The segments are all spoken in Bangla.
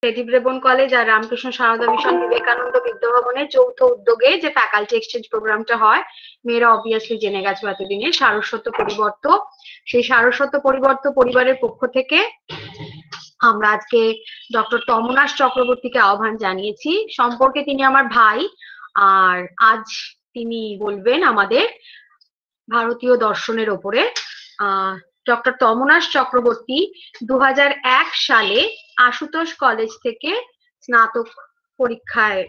লেডি ব্রেবোন কলেজ আর রামকৃষ্ণ সারদা মিশন বিবেকানন্দ বিদ্যাভবনের যৌথ উদ্যোগে যে ফ্যাকাল্টি এক্সচেঞ্জ প্রোগ্রামটা হয়, মেয়েরা অবভিয়াসলি জেনে গেছো এতদিনে, সারস্বত পরিবর্ত, সেই সারস্বত পরিবর্ত পরিবারের পক্ষ থেকে আমরা আজকে ডক্টর তমনাশ চক্রবর্তীকে আহ্বান জানিয়েছি। সম্পর্কে তিনি আমার ভাই, আর আজ তিনি বলবেন আমাদের ভারতীয় দর্শনের ওপরে। ডক্টর তমনাশ চক্রবর্তী 2001 সালে আশুতোষ কলেজ থেকে স্নাতক পরীক্ষায়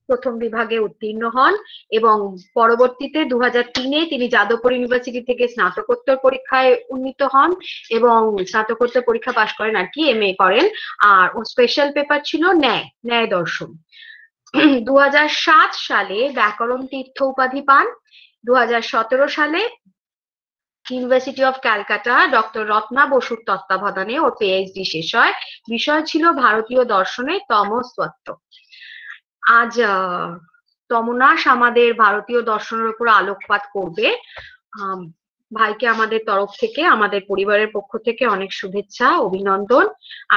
প্রথম বিভাগে উত্তীর্ণ হন এবং পরবর্তীতে 2003-এ তিনি যাদবপুর ইউনিভার্সিটি থেকে স্নাতকোত্তর পরীক্ষায় উন্নীত হন এবং স্নাতকোত্তর পরীক্ষা পাশ করেন আর কি, MA করেন। আর ওর স্পেশাল পেপার ছিল ন্যায় দর্শন। 2007 সালে ব্যাকরণ তীর্থ উপাধি পান। 2017 সালে university of Calcutta doctor Ratna বসুর তত্ত্বাবধানে ওর PhD শেষ হয়। বিষয় ছিল ভারতীয় দর্শনে তমস্তত্ত্ব। আজ তমনাশ আমাদের ভারতীয় দর্শনের উপর আলোকপাত করবে। ভাইকে আমাদের তরফ থেকে, আমাদের পরিবারের পক্ষ থেকে অনেক শুভেচ্ছা, অভিনন্দন।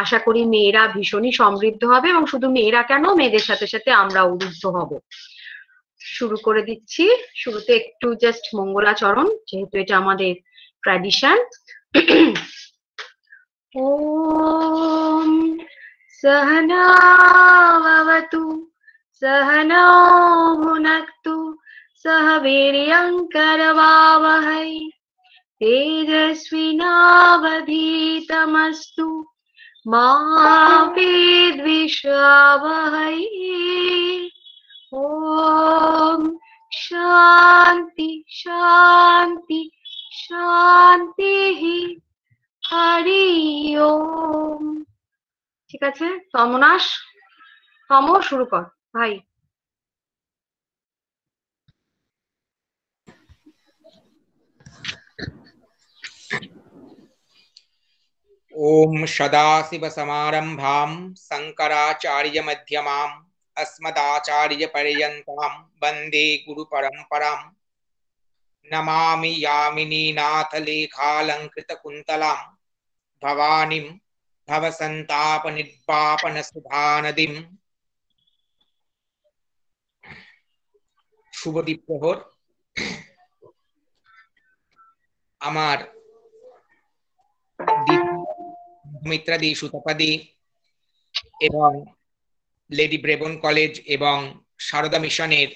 আশা করি মেয়েরা ভীষণই সমৃদ্ধ হবে, এবং শুধু মেয়েরা কেন, মেয়েদের সাথে সাথে আমরা উদ্বুদ্ধ হব। শুরু করে দিচ্ছি। শুরুতে একটু জাস্ট মঙ্গলাচরণ, যেহেতু এটা আমাদের ট্র্যাডিশন। ওম সহনা ভবতু सहनौ भुनक्तु सह वीर्यं करवावहै तेजस्विनावधीतमस्तु मा विद्विषावहै। ओम शांति शांति शांति हरि ओम। ঠিক আছে, তমনাশ শুরু কর ভাই। ओम सदाशिवसमारंभां शंकराचार्यमध्यमाम् अस्मदाचार्यपर्यन्तां वन्दे गुरुपरम्पराम्। नमामि यामिनीनाथलेखालङ्कृतकुन्तलां भवानीं भवसन्तापनिर्वापनसुधानदीं। শুভ দ্বীপ্রহর। আমার মিত্রাদি, সুতাপাদি এবং লেডি ব্রেবোন কলেজ এবং সারদা মিশনের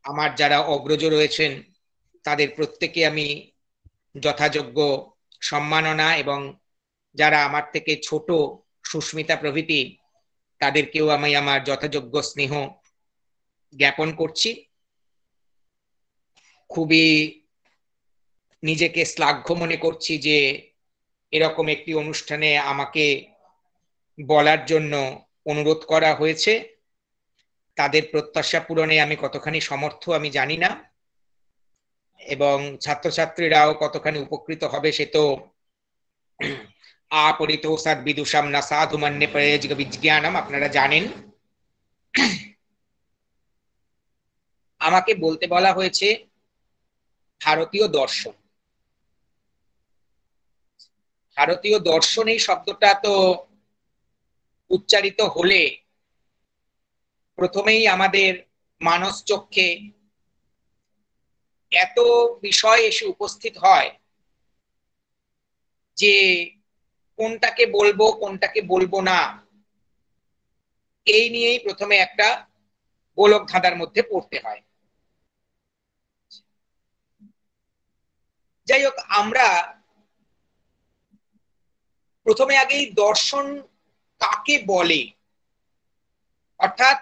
আমার যারা অগ্রজ রয়েছেন তাদের প্রত্যেকে আমি যথাযোগ্য সম্মাননা, এবং যারা আমার থেকে ছোট সুস্মিতা প্রভৃতি তাদেরকেও আমি আমার যথাযোগ্য স্নেহ জ্ঞাপন করছি। খুবই নিজেকে শ্লাঘ্য মনে করছি যে এরকম একটি অনুষ্ঠানে আমাকে বলার জন্য অনুরোধ করা হয়েছে। তাদের প্রত্যাশা পূরণে আমি কতখানি সমর্থ আমি জানি না, এবং ছাত্রছাত্রীরাও কতখানি উপকৃত হবে সে তো আপরিতোষাদ বিদুষাম না সাধু মান্যে প্রয়োজক বিজ্ঞানম, আপনারা জানেন। আমাকে বলতে বলা হয়েছে ভারতীয় দর্শন। ভারতীয় দর্শন এই শব্দটা তো উচ্চারিত হলে প্রথমেই আমাদের মানস চক্ষে এত বিষয় এসে উপস্থিত হয় যে কোনটাকে বলবো কোনটাকে বলবো না, এই নিয়েই প্রথমে একটা গোলক ধাঁধার মধ্যে পড়তে হয়। যাই হোক, আমরা প্রথমে আগেই দর্শন কাকে বলে, অর্থাৎ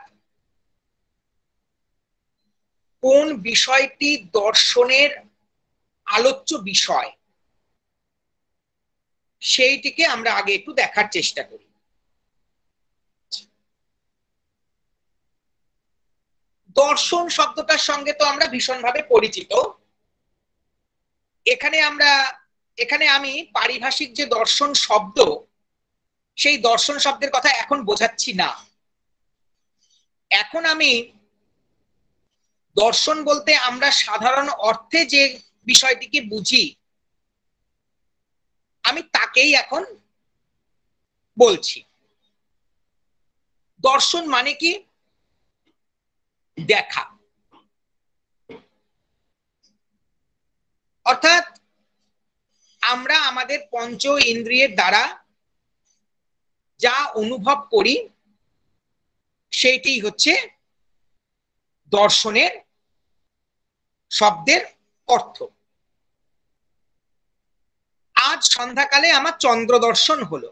কোন বিষয়টি দর্শনের আলোচ্য বিষয়, সেইটিকে আমরা আগে একটু দেখার চেষ্টা করি। দর্শন শব্দটার সঙ্গে তো আমরা ভীষণভাবে পরিচিত। এখানে আমি পারিভাষিক যে দর্শন শব্দ, সেই দর্শন শব্দের কথা এখন বোঝাচ্ছি না। এখন আমি দর্শন বলতে আমরা সাধারণ অর্থে যে বিষয়টিকে বুঝি, আমি তাকেই এখন বলছি। দর্শন মানে কি? দেখা। অর্থাৎ আমরা আমাদের পঞ্চ ইন্দ্রিয়ের দ্বারা যা অনুভব করি সেইটি হচ্ছে দর্শনের শব্দের অর্থ। আজ সন্ধ্যাকালে আমার চন্দ্র দর্শন হলো।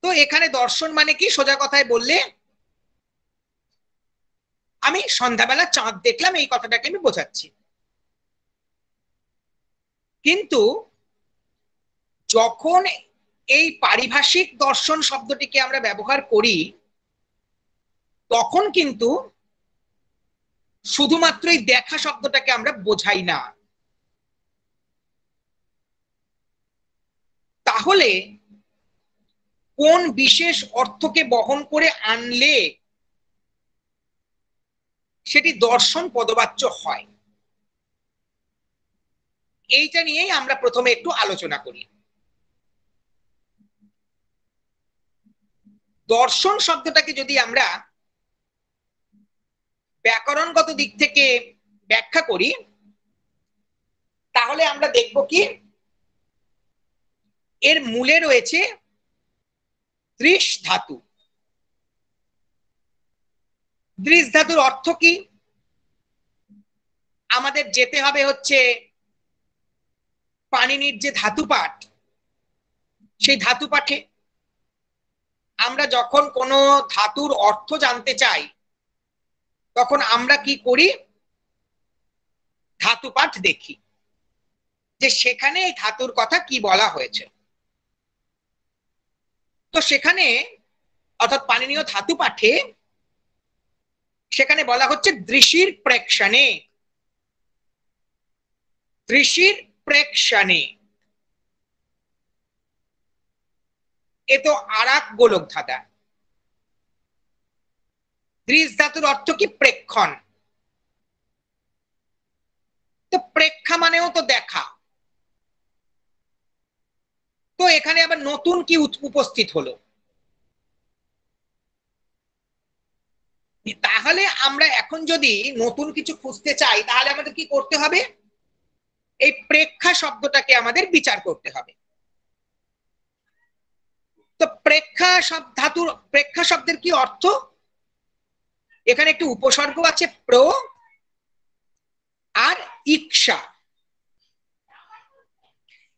তো এখানে দর্শন মানে কি? সোজা কথায় বললে আমি সন্ধ্যাবেলা চাঁদ দেখলাম, এই কথাটাকে আমি বোঝাচ্ছি। কিন্তু যখন এই পারিভাষিক দর্শন শব্দটিকে আমরা ব্যবহার করি তখন কিন্তু শুধুমাত্র এই দেখা শব্দটাকে আমরা বোঝাই না। তাহলে কোন বিশেষ অর্থকে বহন করে আনলে সেটি দর্শন পদবাচ্য হয়, এইটা নিয়েই আমরা প্রথমে একটু আলোচনা করি। দর্শন শব্দটাকে যদি আমরা ব্যাকরণগত দিক থেকে ব্যাখ্যা করি তাহলে আমরা দেখব কি এর মূলে রয়েছে দৃশ ধাতু। দৃশ ধাতুর অর্থ কি? আমাদের যেতে হবে হচ্ছে পাণিনির যে ধাতু পাঠ, সেই ধাতু পাঠে। আমরা যখন কোনো ধাতুর অর্থ জানতে চাই তখন আমরা কি করি? ধাতু পাঠ দেখি যে সেখানে এই ধাতুর কথা কি বলা হয়েছে। তো সেখানে অর্থাৎ পাণিনীয় ধাতু পাঠে সেখানে বলা হচ্ছে দৃশির প্রেক্ষণে। দৃশির প্রেক্ষণে এ তো আরাক গোলক ধাঁধা। দৃশ ধাতুর অর্থ কি? প্রেক্ষণ। তো প্রেক্ষা মানেও তো দেখা। তো এখানে আবার নতুন কি উপস্থিত হলো? তাহলে আমরা এখন যদি নতুন কিছু খুঁজতে চাই তাহলে আমাদের কি করতে হবে? এই প্রেক্ষা শব্দটাকে আমাদের বিচার করতে হবে। তো প্রেক্ষা ধাতুর প্রেক্ষা শব্দের কি অর্থ? এখানে একটি উপসর্গ আছে প্র আর ইক্ষা।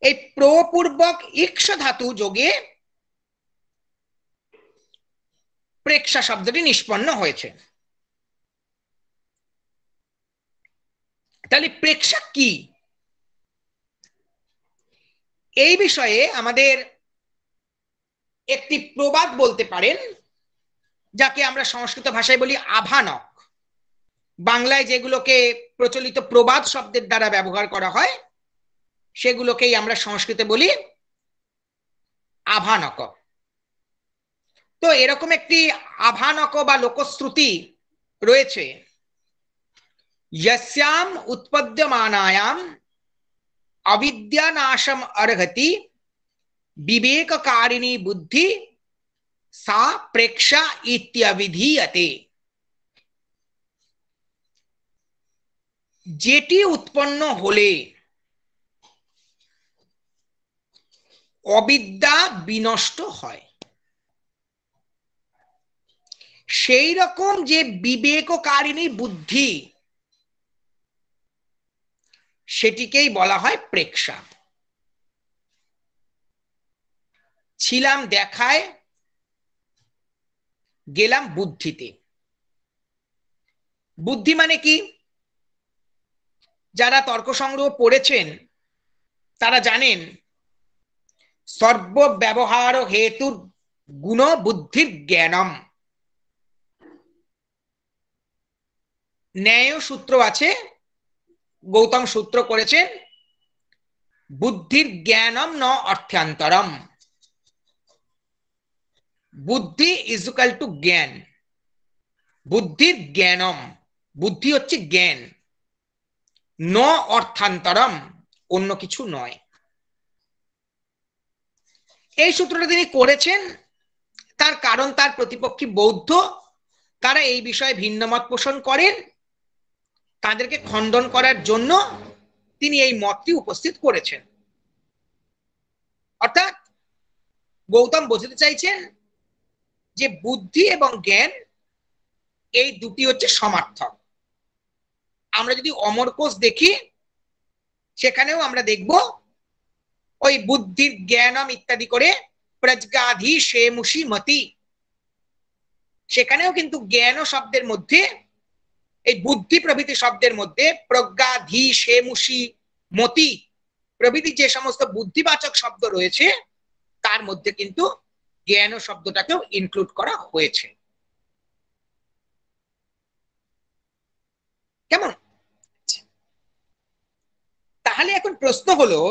এই প্রপূর্বক ইক্ষা ধাতু যোগে প্রেক্ষা শব্দটি নিষ্পন্ন হয়েছে। তাহলে প্রেক্ষা কি? এই বিষয়ে আমাদের একটি প্রবাদ বলতে পারেন, যাকে আমরা সংস্কৃত ভাষায় বলি আভানক। বাংলায় যেগুলোকে প্রচলিত প্রবাদ শব্দের দ্বারা ব্যবহার করা হয় সেগুলোকেই আমরা সংস্কৃতে বলি আভানক। তো এরকম একটি আভানক বা লোকশ্রুতি রয়েছে, यस्याम उत्पद्यमानायाम अविद्यानाशम अर्हति विवेककारिणी बुद्धि सा प्रेक्षा इत्यविधीयते। যেটি উৎপন্ন হলে অবিদ্যা বিনষ্ট হয় সেই রকম যে বিবেককারিণী বুদ্ধি সেটিকেই বলা হয় প্রেক্ষা। ছিলাম দেখায়, গেলাম বুদ্ধিতে। বুদ্ধি মানে কি? যারা তর্ক সংগ্রহ পড়েছেন তারা জানেন সর্ব ব্যবহার হেতুর গুণ বুদ্ধির জ্ঞানম। ন্যায় সূত্র আছে, গৌতম সূত্র করেছেন বুদ্ধির জ্ঞানম ন অর্থান্তরম। বুদ্ধি ইজ ইকুয়াল টু জ্ঞান। বুদ্ধির জ্ঞানম, বুদ্ধি হচ্ছে জ্ঞান, ন অর্থান্তরম, অন্য কিছু নয়। এই সূত্রটা তিনি করেছেন তার কারণ তার প্রতিপক্ষী বৌদ্ধ, তারা এই বিষয়ে ভিন্ন মত পোষণ করেন, তাদেরকে খণ্ডন করার জন্য তিনি এই মতটি উপস্থিত করেছেন। অর্থাৎ গৌতম বোঝাতে চাইছেন যে বুদ্ধি এবং জ্ঞান এই দুটি হচ্ছে সমার্থক। আমরা যদি অমর কোষ দেখি, সেখানেও আমরা দেখব ওই বুদ্ধির জ্ঞানম ইত্যাদি করে প্রজ্ঞাধি সেমুষি মতি, সেখানেও কিন্তু জ্ঞান শব্দের মধ্যে, এই বুদ্ধি প্রভৃতি শব্দের মধ্যে প্রজ্ঞাধি সেমুষি মতি প্রভৃতি যে সমস্ত বুদ্ধিবাচক শব্দ রয়েছে, তার মধ্যে কিন্তু জ্ঞান শব্দটাকেও ইনক্লুড করা হয়েছে। কেমন? তাহলে এখন প্রশ্ন হলো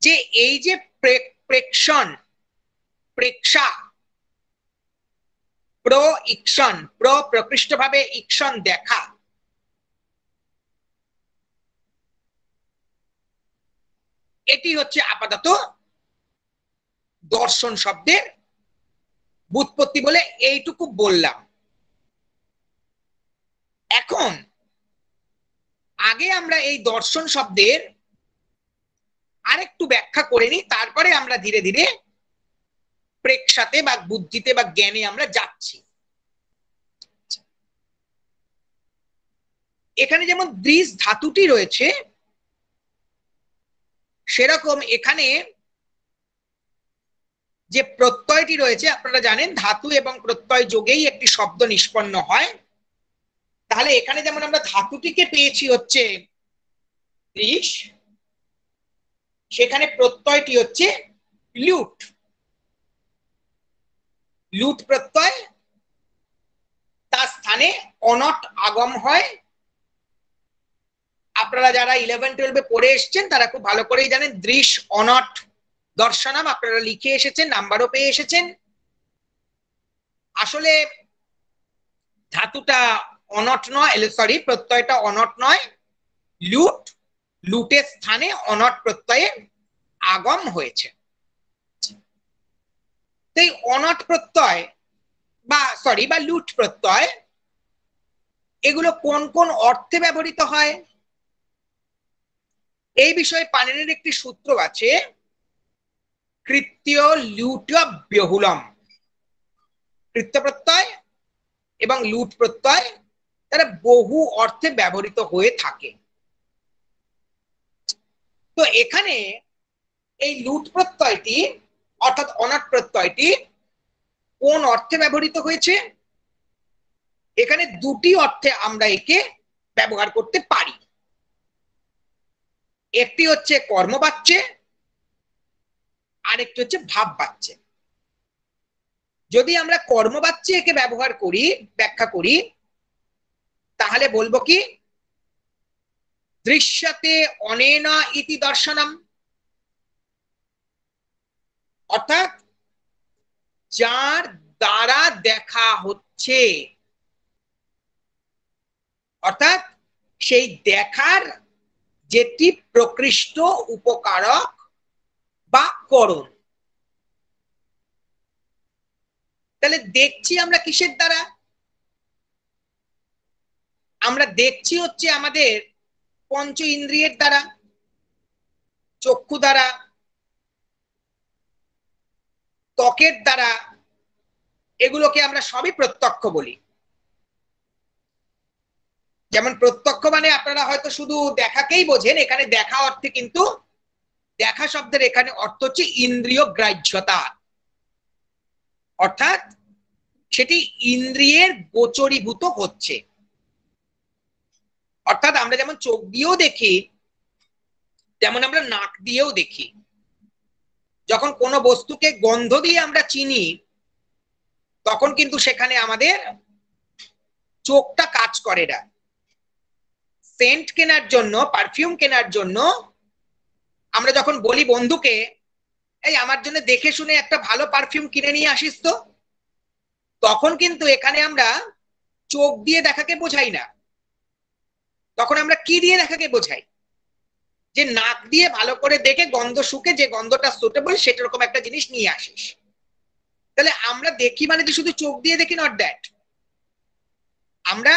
যে এই যে প্রেক্ষণ, প্রেক্ষা, ইক্ষণ, প্রকৃষ্টভাবে ইক্ষণ দেখা, এটি হচ্ছে আপাতত দর্শন শব্দের ব্যুৎপত্তি বলে এইটুকু বললাম। এখন আগে আমরা এই দর্শন শব্দের আরেকটু ব্যাখ্যা করে নিই, তারপরে আমরা ধীরে ধীরে প্রেক্ষাতে বা বুদ্ধিতে বা জ্ঞানে আমরা যাচ্ছি। এখানে যেমন দৃশ ধাতুটি রয়েছে, সেরকম এখানে যে প্রত্যয়টি রয়েছে, আপনারা জানেন ধাতু এবং প্রত্যয় যোগেই একটি শব্দ নিষ্পন্ন হয়। তাহলে এখানে যেমন আমরা ধাতুটিকে পেয়েছি হচ্ছে দৃশ, সেখানে প্রত্যয়টি হচ্ছে লুট, লুট প্রত্যয়, তার স্থানে অনট আগম হয়। আপনারা যারা 11-12 পড়ে এসেছেন তারা খুব ভালো করেই জানেন দৃশ অনট দর্শনম, আপনারা লিখে এসেছেন, নাম্বারও পেয়ে এসেছেন। আসলে ধাতুটা অনট নয়, সরি, প্রত্যয়টা অনট নয়, লুট, লুটের স্থানে অনট প্রত্যয়ে আগম হয়েছে। এই অনট প্রত্যয় বা লুট প্রত্যয়, এগুলো কোন কোন অর্থে ব্যবহৃত হয় এই বিষয়ে পাণিনির একটি সূত্র আছে, কৃত্য লুট বহুলম। কৃত্য প্রত্যয় এবং লুট প্রত্যয় তারা বহু অর্থে ব্যবহৃত হয়ে থাকে। তো এখানে এই লুট প্রত্যয়টি অর্থাৎ অনট প্রত্যয়টি কোন অর্থে ব্যবহৃত হয়েছে? এখানে দুটি অর্থে আমরা একে ব্যবহার করতে পারি। একটি হচ্ছে কর্মবাচ্যে, আরেকটি হচ্ছে ভাববাচ্যে। যদি আমরা কর্মবাচ্যে একে ব্যবহার করি, ব্যাখ্যা করি, তাহলে বলবো কি, দৃশ্যতে অনেনা ইতি দর্শনম, অর্থাৎ যার দ্বারা দেখা হচ্ছে, অর্থাৎ সেই দেখার যেটি প্রকৃষ্ট উপকারক বা করণ। তাহলে দেখছি আমরা কিসের দ্বারা? আমরা দেখছি হচ্ছে আমাদের পঞ্চ ইন্দ্রিয়ের দ্বারা, চক্ষু দ্বারা, ত্বকের দ্বারা, এগুলোকে আমরা সবই প্রত্যক্ষ বলি। যেমন প্রত্যক্ষ মানে আপনারা হয়তো শুধু দেখাকেই বোঝেন, এখানে দেখা অর্থে কিন্তু দেখা শব্দের এখানে অর্থ হচ্ছে ইন্দ্রিয় গ্রাহ্যতা, অর্থাৎ সেটি ইন্দ্রিয়ের গোচরীভূত হচ্ছে। অর্থাৎ আমরা যেমন চোখ দিয়েও দেখি, তেমন আমরা নাক দিয়েও দেখি। যখন কোনো বস্তুকে গন্ধ দিয়ে আমরা চিনি, তখন কিন্তু সেখানে আমাদের চোখটা কাজ করে না। সেন্ট কেনার জন্য, পারফিউম কেনার জন্য আমরা যখন বলি বন্ধুকে, এই আমার জন্য দেখে শুনে একটা ভালো পারফিউম কিনে নিয়ে আসিস তো, তখন কিন্তু এখানে আমরা চোখ দিয়ে দেখাকে বোঝাই না, তখন আমরা কি দিয়ে দেখাকে বোঝাই? যে নাক দিয়ে ভালো করে দেখে গন্ধ শুকে যে গন্ধটা সুটেবল সেরকম একটা জিনিস নিয়ে আসিস। তাহলে আমরা দেখি মানে যে শুধু চোখ দিয়ে দেখি, নট দ্যাট। আমরা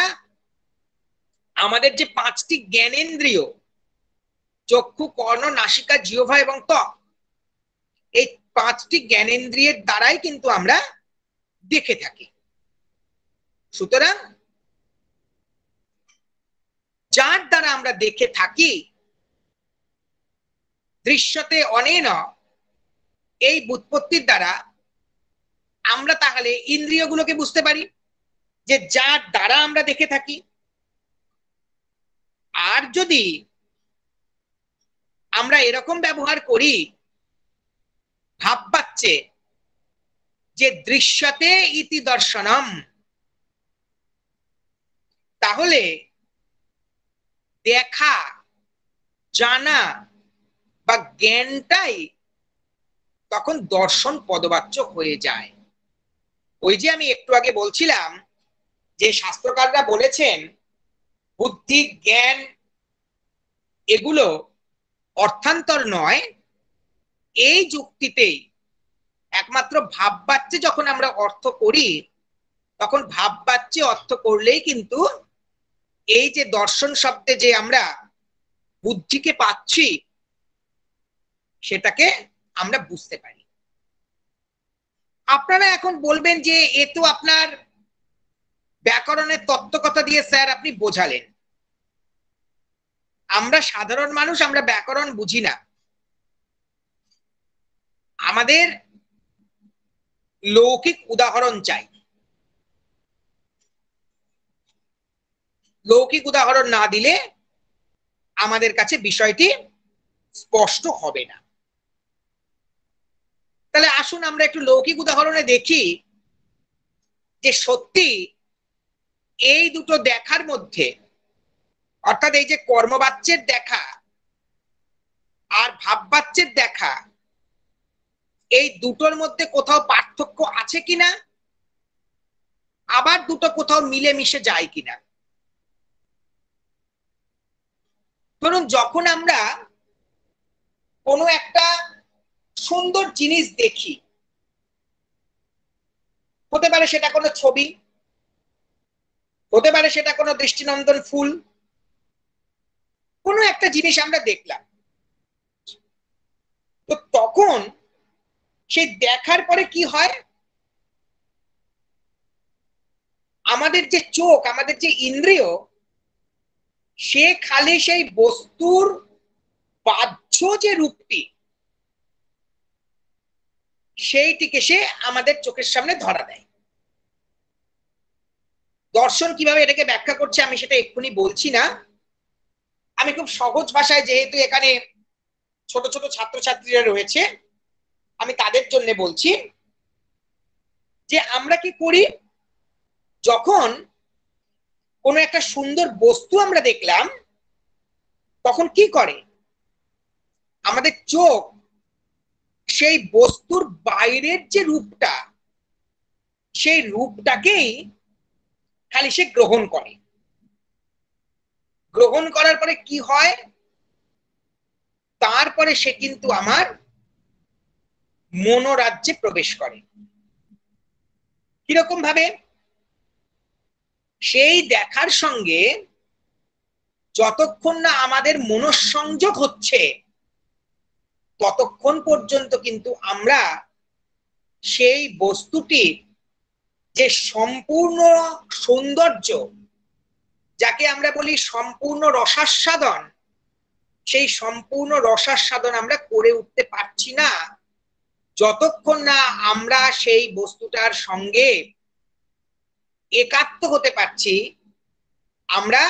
আমাদের যে 5টি জ্ঞানেন্দ্রিয়, চক্ষু, কর্ণ, নাসিকা, জিহ্বা এবং ত্বক, এই 5টি জ্ঞানেন্দ্রিয়ের দ্বারাই কিন্তু আমরা দেখে থাকি। সুতরাং যার দ্বারা আমরা দেখে থাকি, দৃশ্যতে অনেন, এই ব্যুৎপত্তির দ্বারা আমরা তাহলে ইন্দ্রিয়গুলোকে বুঝতে পারি যে যার দ্বারা আমরা দেখে থাকি। আর যদি আমরা এরকম ব্যবহার করি, ভাববাচ্চে যে দৃশ্যতে ইতি দর্শনম, তাহলে দেখা, জানা বা জ্ঞানটাই তখন দর্শন পদবাচ্য হয়ে যায়। ওই যে আমি একটু আগে বলছিলাম যে শাস্ত্রকাররা বলেছেন বুদ্ধি, জ্ঞান এগুলো অর্থান্তর নয়। এই যুক্তিতেই একমাত্র ভাববাচ্যে যখন আমরা অর্থ করি, তখন ভাববাচ্যে অর্থ করলেই কিন্তু এই যে দর্শন শব্দে যে আমরা বুদ্ধিকে পাচ্ছি, সেটাকে আমরা বুঝতে পারি। আপনারা এখন বলবেন যে এ তো আপনার ব্যাকরণের তত্ত্বকথা দিয়ে স্যার আপনি বোঝালেন। আমরা সাধারণ মানুষ, আমরা ব্যাকরণ বুঝি না। আমাদের লৌকিক উদাহরণ চাই। লৌকিক উদাহরণ না দিলে আমাদের কাছে বিষয়টি স্পষ্ট হবে না। তাহলে আসুন আমরা একটু লৌকিক উদাহরণে দেখি যে সত্যি এই দুটো দেখার মধ্যে, অর্থাৎ এই যে কর্মবাচ্যের দেখা আর ভাববাচ্যের দেখা, এই দুটোর মধ্যে কোথাও পার্থক্য আছে কিনা, আবার দুটো কোথাও মিলে মিশে যায় কিনা। ধরুন যখন আমরা কোনো একটা সুন্দর জিনিস দেখি, হতে পারে সেটা কোনো ছবি, হতে পারে সেটা কোনো দৃষ্টিনন্দন ফুল, কোনো একটা জিনিস আমরা দেখলাম, তো তখন সেই দেখার পরে কি হয়, আমাদের যে চোখ, আমাদের যে ইন্দ্রিয়, সে খালি সেই বস্তুর বাহ্য যে রূপটি, সেইটিকে সে আমাদের চোখের সামনে ধরা দেয়। দর্শন কিভাবে এটাকে ব্যাখ্যা করছে আমি সেটা এক্ষুনি বলছি না। আমি খুব সহজ ভাষায়, যেহেতু এখানে ছোট ছোট ছাত্রছাত্রীরা রয়েছে, আমি তাদের জন্য বলছি যে আমরা কি করি, যখন কোনো একটা সুন্দর বস্তু আমরা দেখলাম, তখন কি করে আমাদের চোখ সেই বস্তুর বাইরের যে রূপটা, সেই রূপটাকেই খালি সে গ্রহণ করে। গ্রহণ করার পরে কি হয়, তারপরে সে কিন্তু আমার মনোরাজ্যে প্রবেশ করে। কিরকম ভাবে, সেই দেখার সঙ্গে যতক্ষণ না আমাদের মনঃসংযোগ হচ্ছে, ততক্ষণ পর্যন্ত কিন্তু আমরা সেই বস্তুটির যে সম্পূর্ণ সৌন্দর্য, যাকে আমরা বলি সম্পূর্ণ রসাস্বাদন, সেই সম্পূর্ণ রসাস্বাদন আমরা করে উঠতে পারছি না, যতক্ষণ না আমরা সেই বস্তুটার সঙ্গে একাত্ম হতে পারছি, আমরা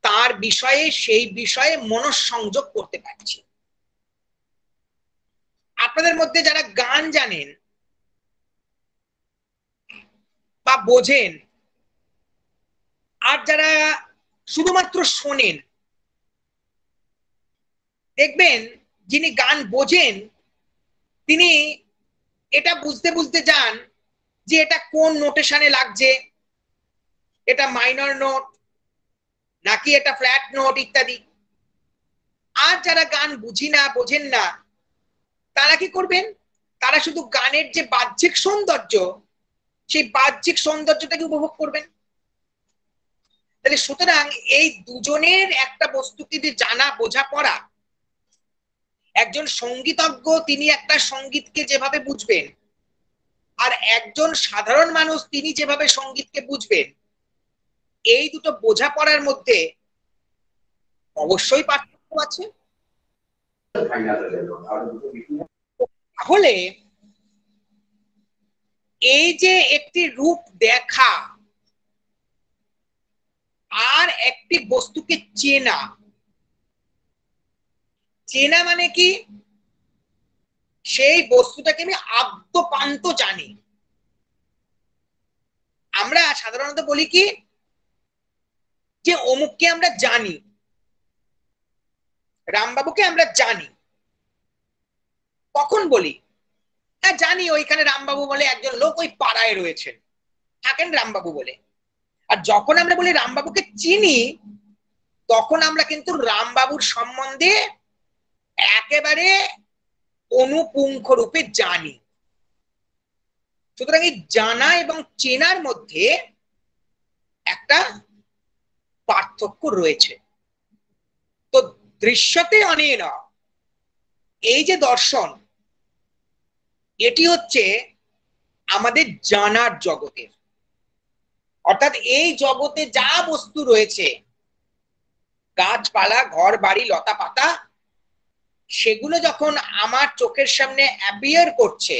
তার বিষয়ে, সেই বিষয়ে মনঃসংযোগ করতে পারছি। আপনাদের মধ্যে যারা গান জানেন বা বোঝেন, আর যারা শুধুমাত্র শোনেন, দেখবেন যিনি গান বোঝেন তিনি এটা বুঝতে বুঝতে যান যে এটা কোন নোটেশনে লাগছে, এটা মাইনর নোট নাকি এটা ফ্ল্যাট নোট ইত্যাদি। আর যারা গান বোঝেন না, তারা কি করবেন, তারা শুধু গানের যে বাহ্যিক সৌন্দর্য, সেই বাহ্যিক সৌন্দর্যটাকে উপভোগ করবেন। তাহলে সুতরাং এই দুজনের একটা বস্তুকে যে জানা বোঝা পড়া, একজন সঙ্গীতজ্ঞ তিনি একটা সঙ্গীতকে যেভাবে বুঝবেন, আর একজন সাধারণ মানুষ তিনি যেভাবে সঙ্গীতকে বুঝবেন, এই দুটো বোঝাপড়ার মধ্যে অবশ্যই পার্থক্য আছে। তাহলে এই যে একটি রূপ দেখা আর একটি বস্তুকে চেনা, চেনা মানে কি, সেই বস্তুটাকে আমি আদ্যপান্ত জানি। আমরা সাধারণত বলি কি যে অমুককে আমরা জানি, রামবাবুকে আমরা জানি। কখন বলি? হ্যাঁ জানি, ওইখানে রামবাবু বলে একজন লোক ওই পাড়ায় রয়েছেন, থাকেন রামবাবু বলে। আর যখন আমরা বলি রামবাবুকে চিনি, তখন আমরা কিন্তু রামবাবুর সম্বন্ধে একেবারে অনুপুঙ্খ রূপে জানি। সুতরাং এই জানা এবং চেনার মধ্যে একটা পার্থক্য রয়েছে। তো দৃশ্যতে অনেন, এই যে দর্শন, এটি হচ্ছে আমাদের জানার জগতের, অর্থাৎ এই জগতে যা বস্তু রয়েছে, গাছপালা, ঘর বাড়ি, লতা পাতা, সেগুলো যখন আমার চোখের সামনে অ্যাপিয়ার করছে,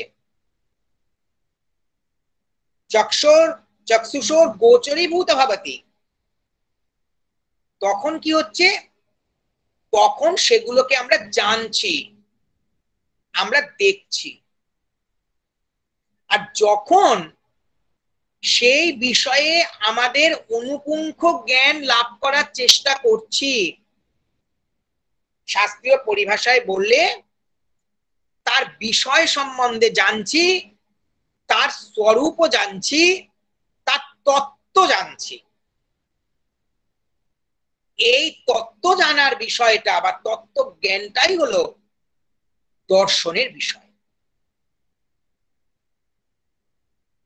চক্ষুষোর গোচরীভূত ভবতি, তখন কি হচ্ছে? তখন সেগুলোকে আমরা জানছি, আমরা দেখছি। আর যখন সেই বিষয়ে আমাদের অনুপুঙ্খ জ্ঞান লাভ করার চেষ্টা করছি, শাস্ত্রীয় পরিভাষায় বললে তার বিষয় সম্বন্ধে জানছি, তার স্বরূপও জানছি, তার তত্ত্ব জানছি। এই তত্ত্ব জানার বিষয়টা বা তত্ত্ব জ্ঞানটাই হলো দর্শনের বিষয়।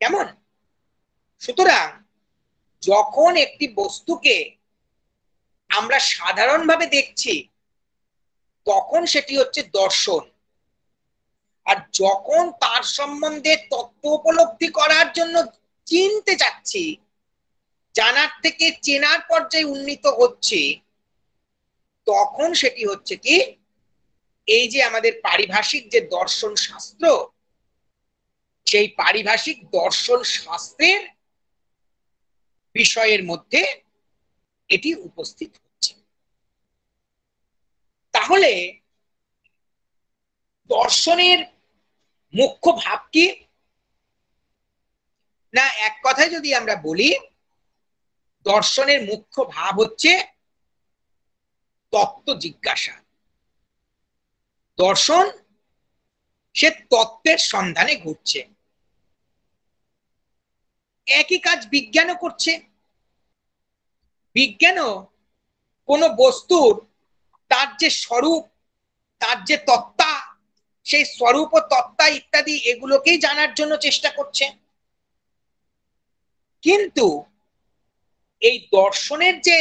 কেমন? সুতরাং যখন একটি বস্তুকে আমরা সাধারণভাবে দেখছি, তখন সেটি হচ্ছে দর্শন। আর যখন তার সম্বন্ধে তত্ত্ব উপলব্ধি করার জন্য চিনতে যাচ্ছি, জানার থেকে চেনার পর্যায়ে উন্নীত হচ্ছে, তখন সেটি হচ্ছে কি, এই যে আমাদের পারিভাষিক যে দর্শন শাস্ত্র, সেই পারিভাষিক দর্শন শাস্ত্রের বিষয়ের মধ্যে এটি উপস্থিত হচ্ছে। তাহলে দর্শনের মুখ্য ভাব কি? না, এক কথায় যদি আমরা বলি, দর্শনের মুখ্য ভাব হচ্ছে তত্ত্ব জিজ্ঞাসা। দর্শন সে তত্ত্বের সন্ধানে ঘুরছে। একই কাজ বিজ্ঞানও করছে। বিজ্ঞানও কোন বস্তুর তার যে স্বরূপ, তার যে তত্ত্বা, সেই স্বরূপ ও তত্ত্বা ইত্যাদি এগুলোকেই জানার জন্য চেষ্টা করছে। কিন্তু এই দর্শনের যে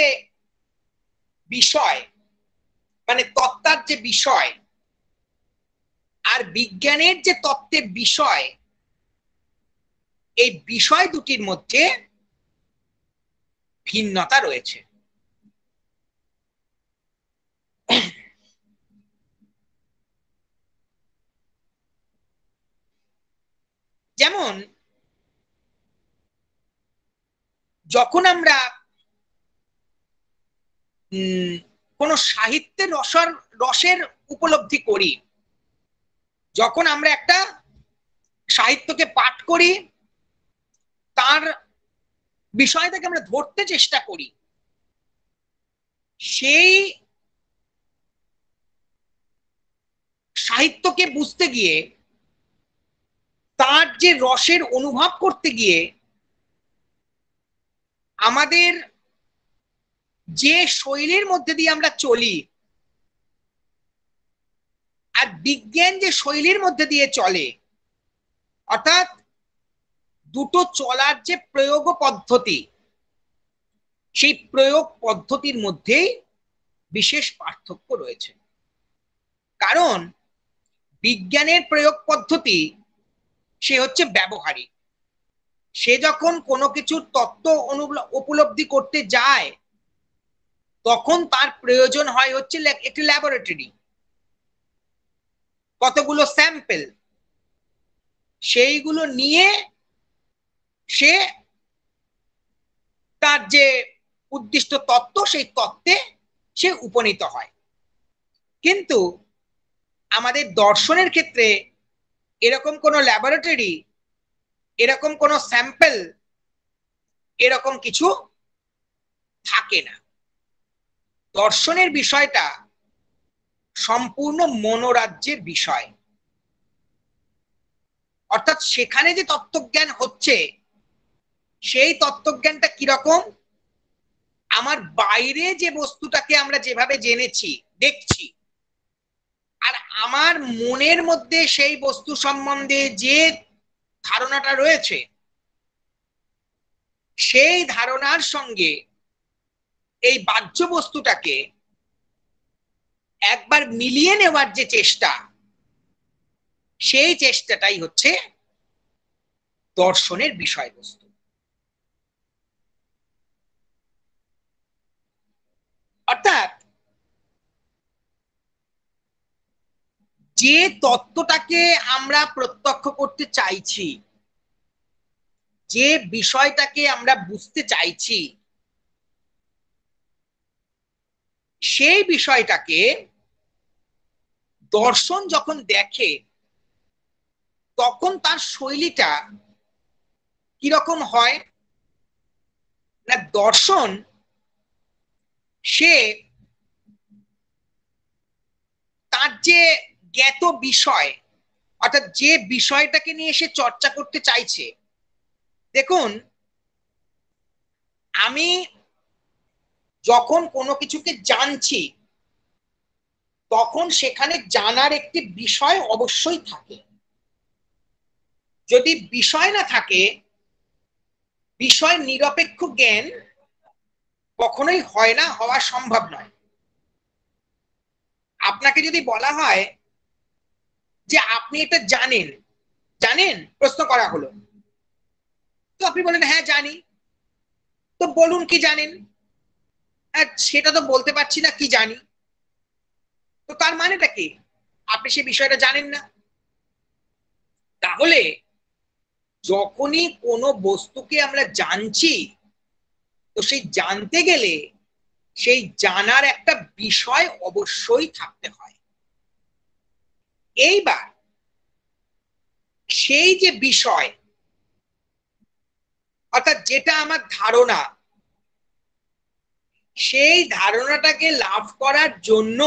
বিষয়, মানে তত্ত্বার যে বিষয়, আর বিজ্ঞানের যে তত্ত্বের বিষয়, এই বিষয় দুটির মধ্যে ভিন্নতা রয়েছে। যেমন যখন আমরা কোন সাহিত্যের রসের উপলব্ধি করি, যখন আমরা একটা সাহিত্যকে পাঠ করি, তার বিষয়টাকে আমরা ধরতে চেষ্টা করি, সেই সাহিত্যকে বুঝতে গিয়ে, তার যে রসের অনুভব করতে গিয়ে আমাদের যে শৈলীর মধ্যে দিয়ে আমরা চলি, আর বিজ্ঞান যে শৈলীর মধ্যে দিয়ে চলে, অর্থাৎ দুটো চলার যে প্রয়োগ পদ্ধতি, সেই প্রয়োগ পদ্ধতির মধ্যেই বিশেষ পার্থক্য রয়েছে। কারণ বিজ্ঞানের প্রয়োগ পদ্ধতি সে হচ্ছে ব্যবহারিক। সে যখন কোনো কিছুর তত্ত্ব উপলব্ধি করতে যায় তখন তার প্রয়োজন হয় হচ্ছে একটি ল্যাবরেটরি, কতগুলো স্যাম্পল, সেইগুলো নিয়ে সে তার যে উদ্দিষ্ট তত্ত্ব সেই তত্ত্বে সে উপনীত হয়। কিন্তু আমাদের দর্শনের ক্ষেত্রে এরকম কোনো ল্যাবরেটরি, এরকম কোনো স্যাম্পল, এরকম কিছু থাকে না। দর্শনের বিষয়টা সম্পূর্ণ মনোরাজ্যের বিষয়। অর্থাৎ সেখানে যে তত্ত্বজ্ঞান হচ্ছে সেই তত্ত্বজ্ঞানটা কিরকম, আমার বাইরে যে বস্তুটাকে আমরা যেভাবে জেনেছি দেখছি, আর আমার মনের মধ্যে সেই বস্তু সম্বন্ধে যে ধারণাটা রয়েছে সেই ধারণার সঙ্গে এই বাহ্য বস্তুটাকে একবার মিলিয়ে নেওয়ার যে চেষ্টা, সেই চেষ্টাটাই হচ্ছে দর্শনের বিষয়বস্তু। অর্থাৎ যে তত্ত্বটাকে আমরা প্রত্যক্ষ করতে চাইছি, যে বিষয়টাকে আমরা বুঝতে চাইছি, সেই বিষয়টাকে দর্শন যখন দেখে তখন তার শৈলীটা কিরকম হয় না, দর্শন সে তার যে জ্ঞাত বিষয়, অর্থাৎ যে বিষয়টাকে নিয়ে সে চর্চা করতে চাইছে, দেখুন আমি যখন কোনো কিছুকে জানছি তখন সেখানে জানার একটি বিষয় অবশ্যই থাকে। যদি বিষয় না থাকে, বিষয় নিরপেক্ষ জ্ঞান কখনোই হয় না, হওয়া সম্ভব নয়। আপনাকে যদি বলা হয় যে আপনি এটা জানেন, জানেন প্রশ্ন করা হলো, তো আপনি বলেন হ্যাঁ জানি, তো বলুন কি জানেন। হ্যাঁ সেটা তো বলতে পারছি না কি জানি, তো তার মানেটা কি, আপনি সেই বিষয়টা জানেন না। তাহলে যখনই কোনো বস্তুকে আমরা জানছি, তো সেই জানতে গেলে সেই জানার একটা বিষয় অবশ্যই থাকতে হয়। এইবার সেই যে বিষয়, অর্থাৎ যেটা আমার ধারণা, সেই ধারণাটাকে লাভ করার জন্য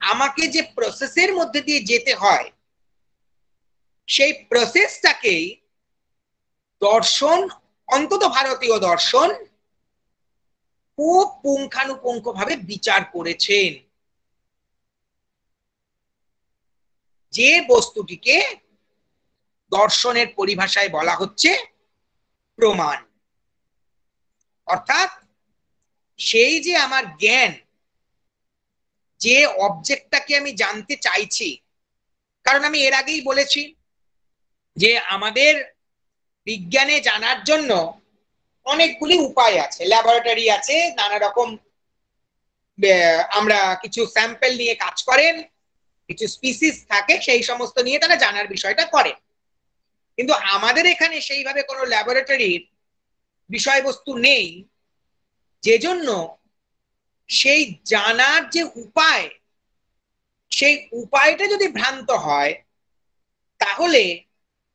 আমাকে যে প্রসেসের মধ্যে দিয়ে যেতে হয়, সেই প্রসেসটাকেই দর্শন, অন্তত ভারতীয় দর্শন, খুব পুঙ্খানুপুঙ্খভাবে বিচার করেছেন। যে বস্তুটিকে দর্শনের পরিভাষায় বলা হচ্ছে প্রমাণ। অর্থাৎ সেই যে আমার জ্ঞান, যে অবজেক্টটাকে আমি জানতে চাইছি, কারণ আমি এর আগেই বলেছি যে আমাদের বিজ্ঞানে জানার জন্য অনেকগুলি উপায় আছে, ল্যাবরেটরি আছে, নানা রকম আমরা কিছু স্যাম্পল নিয়ে কাজ করেন, কিছু স্পিসিস থাকে, সেই সমস্ত নিয়ে তারা জানার বিষয়টা করে। কিন্তু আমাদের এখানে সেইভাবে কোনো ল্যাবরেটরির বিষয়বস্তু নেই, যে জন্য সেই জানার যে উপায়, সেই উপায়টা যদি ভ্রান্ত হয় তাহলে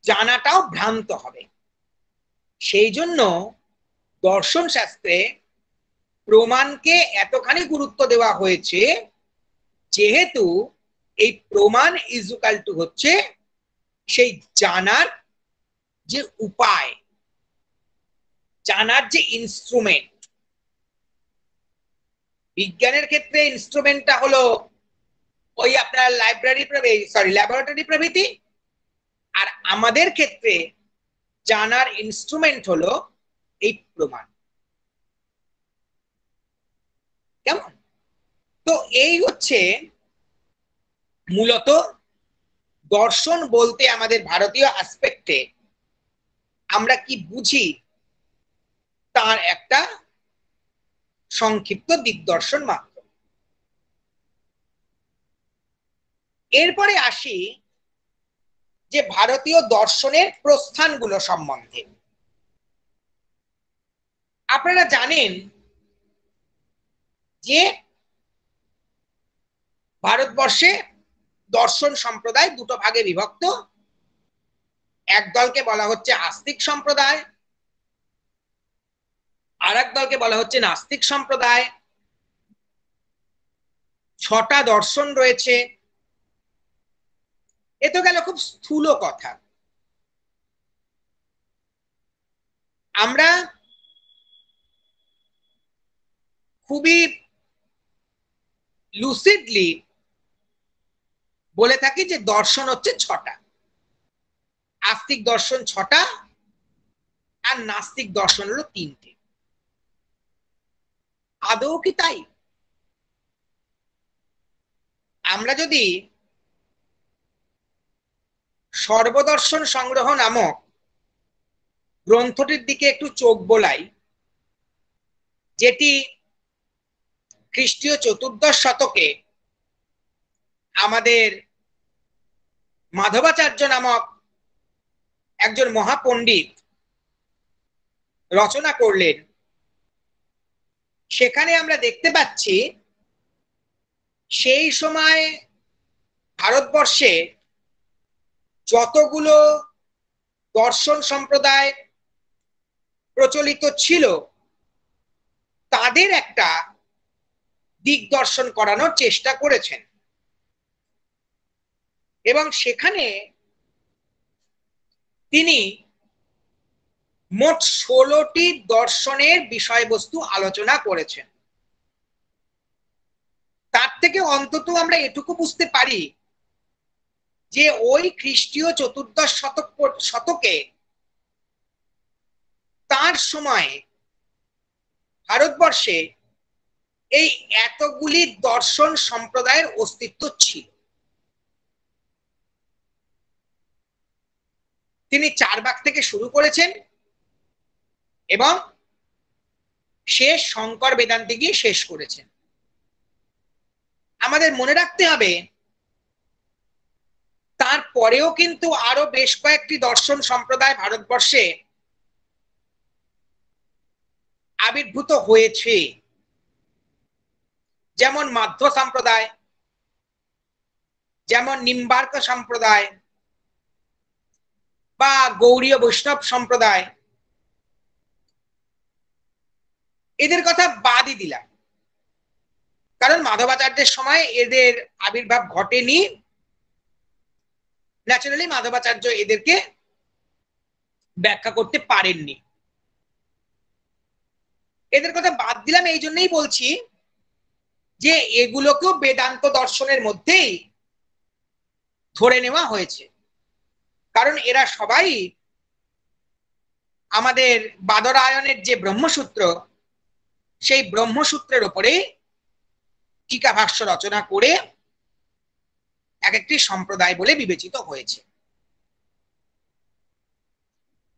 জানাটাও ভ্রান্ত হবে। সেই জন্য দর্শন শাস্ত্রে প্রমাণকে এতখানি গুরুত্ব দেওয়া হয়েছে, যেহেতু এই প্রমাণ ইজুকাল টু হচ্ছে সেই জানার যে উপায়, জানার যে ইনস্ট্রুমেন্ট। বিজ্ঞানের ক্ষেত্রে ইনস্ট্রুমেন্টটা হলো ওই আপনার ল্যাবরেটরি প্রভৃতি, আমাদের ক্ষেত্রে জানার ইনস্ট্রুমেন্ট হলো এই প্রমাণ। কেমন? তো এই হচ্ছে মূলত দর্শন বলতে আমাদের ভারতীয় অ্যাসপেক্টে আমরা কি বুঝি তার একটা সংক্ষিপ্ত দিগদর্শন মাত্র। এরপরে আসি যে ভারতীয় দর্শনের প্রস্থানগুলো সম্বন্ধে। আপনারা জানেন যে ভারতবর্ষে দর্শন সম্প্রদায় দুটো ভাগে বিভক্ত। এক দলকে বলা হচ্ছে আস্তিক সম্প্রদায়, আর এক দলকে বলা হচ্ছে নাস্তিক সম্প্রদায়। 6টা দর্শন রয়েছে। এ তো গেল খুব স্থূল কথা। আমরা খুবই লুসিডলি বলে থাকি যে দর্শন হচ্ছে 6টা। আস্তিক দর্শন 6টা আর নাস্তিক দর্শন হলো 3টে। আদৌ কি তাই? আমরা যদি সর্বদর্শন সংগ্রহ নামক গ্রন্থটির দিকে একটু চোখ বোলাই, যেটি খ্রিস্টীয় 14দশ শতকে আমাদের মাধবাচার্য নামক একজন মহাপণ্ডিত রচনা করলেন, সেখানে আমরা দেখতে পাচ্ছি সেই সময় ভারতবর্ষে যতগুলো দর্শন সম্প্রদায় প্রচলিত ছিল তাদের একটা দিগদর্শন করানোর চেষ্টা করেছেন, এবং সেখানে তিনি মোট 16টি দর্শনের বিষয়বস্তু আলোচনা করেছেন। তার থেকে অন্তত আমরা এটুকু বুঝতে পারি যে ওই খ্রিস্টীয় 14দশ শতকে তার সময়ে ভারতবর্ষে এই এতগুলি দর্শন সম্প্রদায়ের অস্তিত্ব ছিল। তিনি চারবাক থেকে শুরু করেছেন এবং শেষ শঙ্কর বেদান্তে গিয়ে শেষ করেছেন। আমাদের মনে রাখতে হবে তারপরেও কিন্তু আরো বেশ কয়েকটি দর্শন সম্প্রদায় ভারতবর্ষে আবির্ভূত হয়েছে, যেমন মাধ্ব সম্প্রদায়, যেমন নিম্বার্ক সম্প্রদায় বা গৌড়ীয় বৈষ্ণব সম্প্রদায়। এদের কথা বাদই দিলাম, কারণ মাধবাচার্যের সময় এদের আবির্ভাব ঘটেনি। ন্যাচারালি মাধবাচার্য এদেরকে ব্যাখ্যা করতে পারেননি। এদের কথা বাদ দিলাম এই জন্যই বলছি যে এগুলোকেও বেদান্ত দর্শনের মধ্যেই ধরে নেওয়া হয়েছে, কারণ এরা সবাই আমাদের বাদরায়ণের যে ব্রহ্মসূত্র, সেই ব্রহ্মসূত্রের উপরে টিকা ভাষ্য রচনা করে এক একটি সম্প্রদায় বলে বিবেচিত হয়েছে।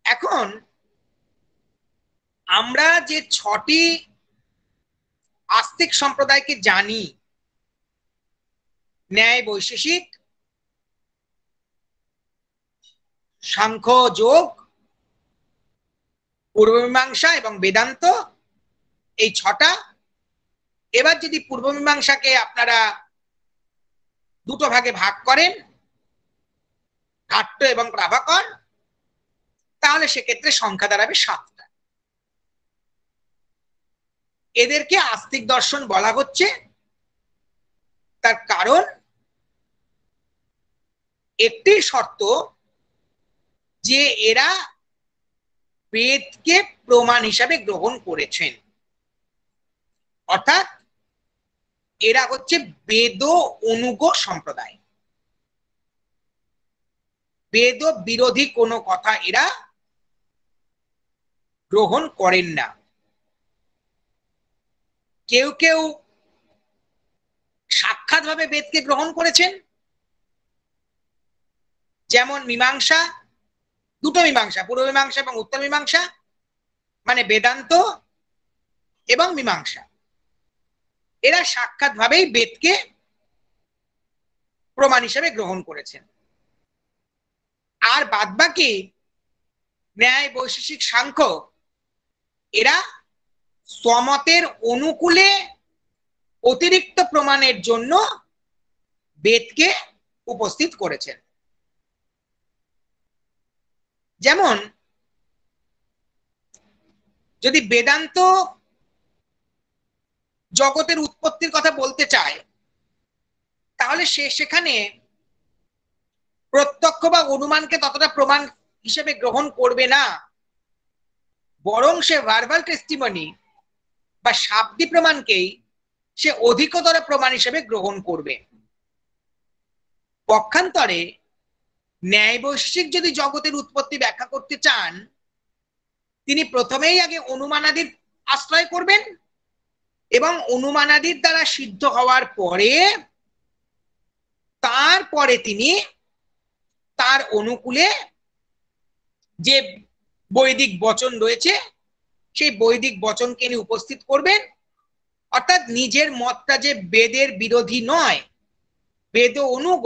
এখন আমরা যে 6টি আস্তিক সম্প্রদায়কে জানি, ন্যায় বৈশেষিক, সাংখ্য যোগ, পূর্বমীমাংসা এবং বেদান্ত, এই 6টা। এবার যদি পূর্বমীমাংসাকে আপনারা দুটো ভাগে ভাগ করেন, ঘাট্ট এবং প্রাভাকর, তাহলে সেক্ষেত্রে সংখ্যা দাঁড়াবে 7টা। এদেরকে আস্তিক দর্শন বলা হচ্ছে, তার কারণ একটি শর্ত যে এরা বেদকে প্রমাণ হিসাবে গ্রহণ করেছেন, অর্থাৎ এরা হচ্ছে বেদ অনুগ সম্প্রদায়। বেদ বিরোধী কোনো কথা এরা গ্রহণ করেন না। কেউ কেউ সাক্ষাৎভাবে বেদকে গ্রহণ করেছেন, যেমন মীমাংসা, দুটো মীমাংসা, পূর্ব মীমাংসা এবং উত্তর মীমাংসা, মানে বেদান্ত এবং মীমাংসা, এরা সাক্ষাৎভাবেই বেদকে প্রমাণ হিসেবে গ্রহণ করেছেন। আর বাদবাকি ন্যায়, বৈশেষিক, সাংখ্য এরা স্বমতের অনুকূলে অতিরিক্ত প্রমাণের জন্য বেদকে উপস্থিত করেছেন। যেমন যদি বেদান্ত জগতের উৎপত্তির কথা বলতে চায়, তাহলে সে সেখানে প্রত্যক্ষ বা অনুমানকে ততটা প্রমাণ হিসেবে গ্রহণ করবে না, বরং সে ভার্বাল টেস্টিমনি বা শাব্দিক প্রমাণকেই সে অধিকতর প্রমাণ হিসেবে গ্রহণ করবে। পক্ষান্তরে ন্যায় বৈশেষিক যদি জগতের উৎপত্তি ব্যাখ্যা করতে চান, তিনি প্রথমেই আগে অনুমানাদির আশ্রয় করবেন এবং অনুমানাদির দ্বারা সিদ্ধ হওয়ার পরে তারপরে তিনি তার অনুকূলে যে বৈদিক বচন রয়েছে সেই বৈদিক বচনকে নিয়ে উপস্থিত করবেন, অর্থাৎ নিজের মতটা যে বেদের বিরোধী নয়, বেদ অনুগ,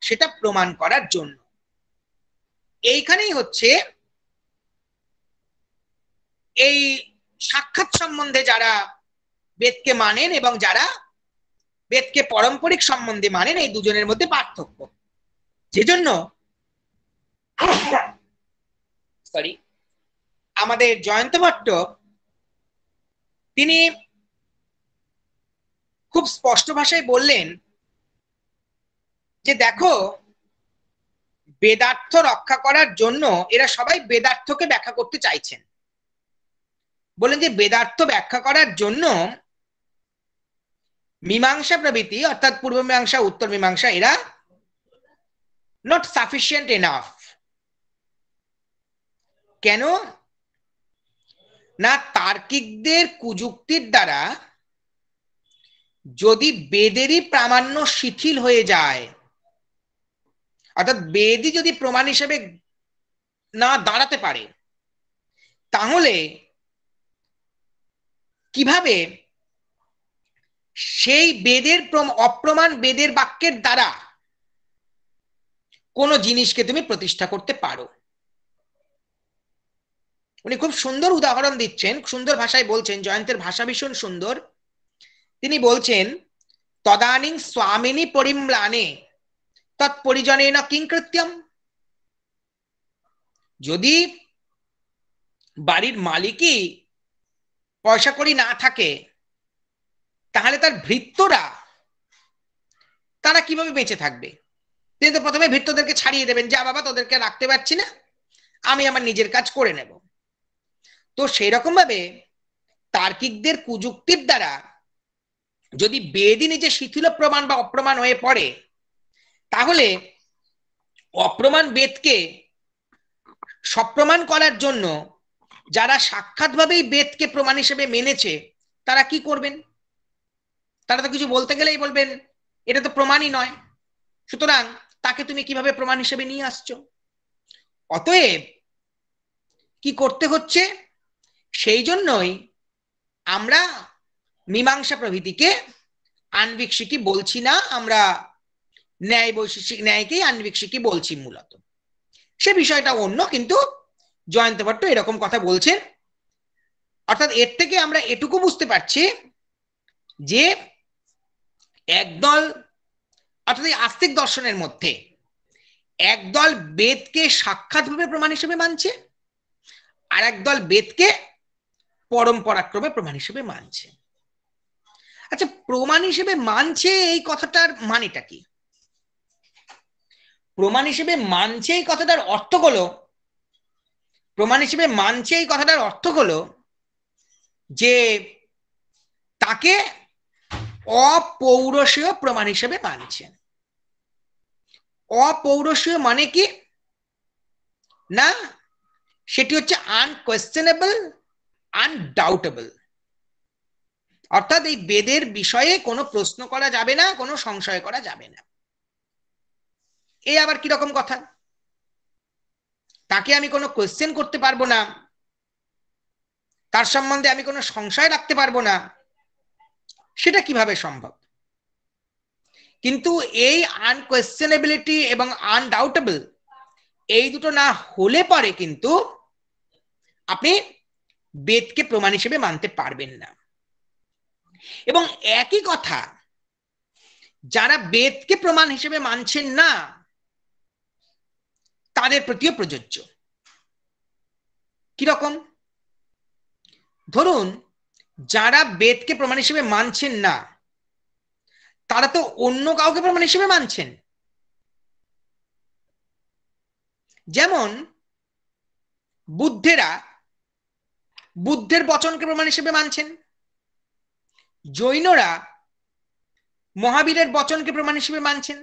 সেটা প্রমাণ করার জন্য। এইখানেই হচ্ছে এই সাক্ষাৎ সম্বন্ধে যারা বেদকে মানেন এবং যারা বেদকে পারম্পরিক সম্বন্ধে মানেন, এই দুজনের মধ্যে পার্থক্য। যেজন্য আমাদের জয়ন্ত ভট্ট তিনি খুব স্পষ্ট ভাষায় বললেন যে দেখো, বেদার্থ রক্ষা করার জন্য এরা সবাই বেদার্থকে ব্যাখ্যা করতে চাইছেন। বলেন যে বেদার্থ ব্যাখ্যা করার জন্য মীমাংসা প্রভৃতি, অর্থাৎ পূর্ব মীমাংসা, উত্তর মীমাংসা, এরা নট সাফিসিয়েন্ট এনাফ। কেন না, তার্কিকদের কুযুক্তির দ্বারা যদি বেদেরই প্রামাণ্য শিথিল হয়ে যায়, অর্থাৎ বেদই যদি প্রমাণ হিসেবে না দাঁড়াতে পারে, তাহলে কিভাবে সেই বেদের অপ্রমাণ বেদের বাক্যের দ্বারা কোন জিনিসকে তুমি প্রতিষ্ঠা করতে পারো? উনি খুব সুন্দর উদাহরণ দিচ্ছেন, সুন্দর ভাষায় বলছেন, জয়ন্তের ভাষা ভীষণ সুন্দর। তিনি বলছেন, তদানীং স্বামিনী পরিম্লানে তৎপরিজনেন কিংকৃত্যম। যদি বাড়ির মালিকই পয়সা কড়ি না থাকে, তাহলে তার ভৃত্যরা তারা কিভাবে বেঁচে থাকবে? তিনি তো প্রথমে ভৃত্যদেরকে ছাড়িয়ে দেবেন, যা বাবা, তোদেরকে রাখতে পারছি না, আমি আমার নিজের কাজ করে নেব। তো সেই রকম ভাবে তার্কিকদের কুযুক্তির দ্বারা যদি বেদই নিজে শিথিল প্রমাণ বা অপ্রমাণ হয়ে পড়ে, তাহলে অপ্রমাণ বেদকে সপ্রমাণ করার জন্য যারা সাক্ষাৎভাবেই বেদকে প্রমাণ হিসেবে মেনেছে, তারা কি করবেন? তারা তো কিছু বলতে গেলেই বলবেন এটা তো প্রমাণই নয়, সুতরাং তাকে তুমি কিভাবে প্রমাণ হিসেবে নিয়ে আসছো? অতএব কি করতে হচ্ছে? সেই জন্যই আমরা মীমাংসা প্রভৃতিকে আনভিক্ষিকই বলছি না, আমরা ন্যায় বৈশেষিক, ন্যায়কেই আনভিক্ষিকই বলছি মূলত। সে বিষয়টা অন্য, কিন্তু জয়ন্ত ভট্ট এরকম কথা বলছেন। অর্থাৎ এর থেকে আমরা এটুকু বুঝতে পারছি যে একদল, অর্থাৎ এই আস্তিক দর্শনের মধ্যে একদল বেদকে সাক্ষাৎভাবে প্রমাণ হিসেবে মানছে, আর একদল বেদকে পরম্পরাক্রমে প্রমাণ হিসেবে মানছে। আচ্ছা, প্রমাণ হিসেবে মানছে এই কথাটার মানেটা কি? প্রমাণ হিসেবে মানছে এই কথাটার অর্থ হলো, প্রমাণ হিসেবে মানছে এই কথাটার অর্থ হলো যে তাকে অপৌরসীয় প্রমাণ হিসেবে মানছে। অপৌরসীয় মানে কি? না, সেটি হচ্ছে আনকোয়েশ্চেনেবল, আনডাউটেবল। অর্থাৎ এই বেদের বিষয়ে কোনো প্রশ্ন করা যাবে না, কোনো সংশয় করা যাবে না। এই আবার কিরকম কথা? তাকে আমি কোনো কোয়েশ্চেন করতে পারবো না, তার সম্বন্ধে আমি কোনো সংশয় রাখতে পারবো না, সেটা কিভাবে সম্ভব? কিন্তু এই আনকোয়েশ্চেনেবিলিটি এবং আনডাউটেবল, এই দুটো না হলে পরে কিন্তু আপনি বেদকে প্রমাণ হিসেবে মানতে পারবেন না। এবং একই কথা যারা বেদকে প্রমাণ হিসেবে মানছেন না তাদের প্রতিও প্রযোজ্য। কিরকম? ধরুন, যারা বেদকে প্রমাণ হিসেবে মানছেন না তারা তো অন্য কাউকে প্রমাণ হিসেবে মানছেন। যেমন বুদ্ধেরা বুদ্ধের বচনকে প্রমাণ হিসেবে মানছেন, জৈনরা মহাবীরের বচনকে প্রমাণ হিসেবে মানছেন।